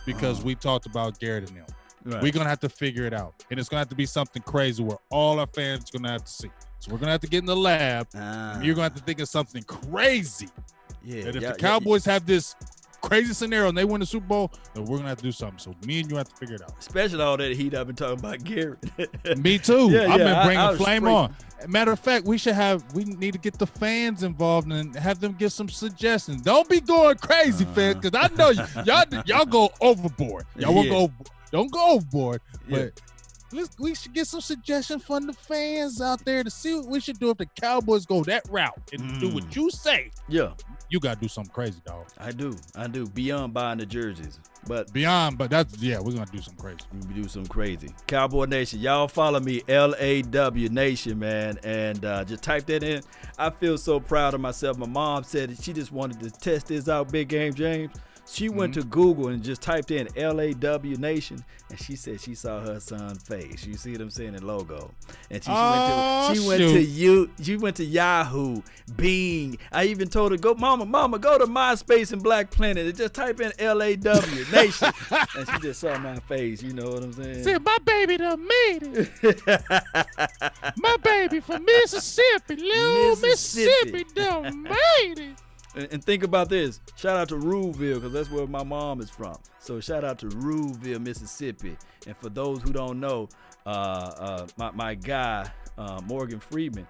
because we talked about Garrett and them. Right. We're going to have to figure it out. And it's going to have to be something crazy where all our fans are going to have to see. So we're going to have to get in the lab. And you're going to have to think of something crazy. Yeah. And if the Cowboys have this crazy scenario and they win the Super Bowl, then we're going to have to do something. So me and you have to figure it out. Especially all that heat I've been talking about Garrett. Me too. I've been bringing flame on. Matter of fact, we need to get the fans involved and have them give some suggestions. Don't be going crazy, fans, because I know y'all go overboard. Y'all won't go overboard. Don't go overboard, but we should get some suggestions from the fans out there to see what we should do if the Cowboys go that route and do what you say. Yeah. You got to do something crazy, dog. I do. Beyond buying the jerseys. But we're going to do some crazy. We do some crazy. Cowboy Nation, y'all follow me, LAW Nation, man, and just type that in. I feel so proud of myself. My mom said that she just wanted to test this out, Big Game James. She went to Google and just typed in LAW Nation, and she said she saw her son's face. You see what I'm saying? The logo. And she went to Yahoo, Bing. I even told her, go to MySpace and Black Planet and just type in LAW Nation. And she just saw my face. You know what I'm saying? See, my baby done made it. My baby from Mississippi, little Mississippi done made it. And think about this. Shout out to Ruleville, because that's where my mom is from. So shout out to Ruleville, Mississippi. And for those who don't know, my guy, Morgan Freeman,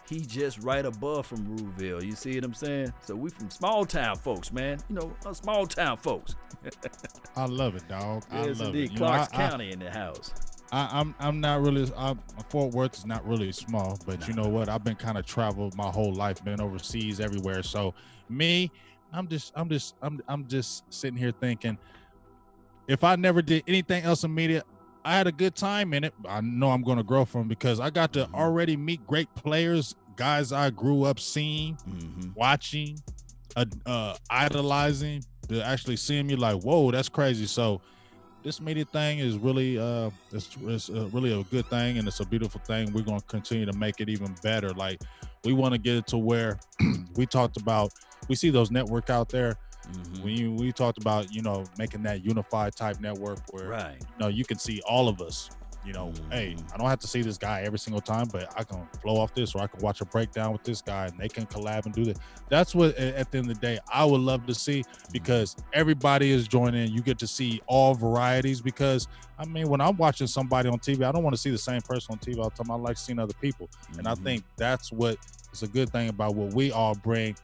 he just right above from Ruleville. You see what I'm saying? So we from small town folks, man. You know, small town folks. I love it, dog. Yes, I love indeed. Clarks County in the house. I'm not really. Fort Worth is not really small, but you know what? I've been kind of traveled my whole life, been overseas everywhere. So me, I'm just sitting here thinking, if I never did anything else in media, I had a good time in it. I know I'm going to grow from it because I got to already meet great players, guys I grew up seeing, watching, idolizing. To actually seeing me like, whoa, that's crazy. So this media thing is really it's really a good thing, and it's a beautiful thing. We're going to continue to make it even better. Like, we want to get it to where we see those network out there. When we talked about, making that unified type network where you can see all of us. Hey, I don't have to see this guy every single time, but I can flow off this, or I can watch a breakdown with this guy and they can collab and do that. That's what, at the end of the day, I would love to see, because everybody is joining. You get to see all varieties, because, when I'm watching somebody on TV, I don't want to see the same person on TV all the time. I like seeing other people. And I think that's what is a good thing about what we all bring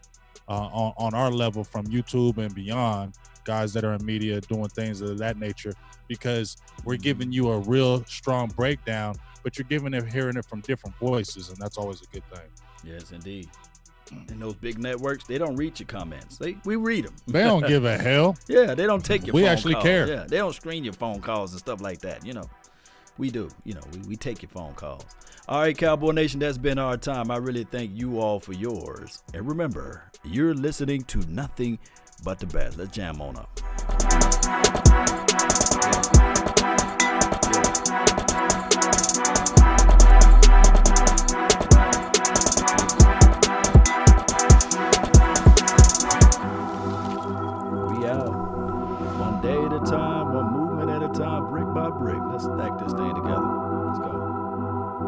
on our level from YouTube and beyond, guys that are in media doing things of that nature, because we're giving you a real strong breakdown, but you're hearing it from different voices, and that's always a good thing. Yes, indeed. And those big networks, they don't read your comments. We read them. They don't give a hell. Yeah, they don't take your phone calls. We actually care. Yeah, they don't screen your phone calls and stuff like that. We do. We take your phone calls. All right, Cowboy Nation, that's been our time. I really thank you all for yours. And remember, you're listening to nothing but the best. Let's jam on up.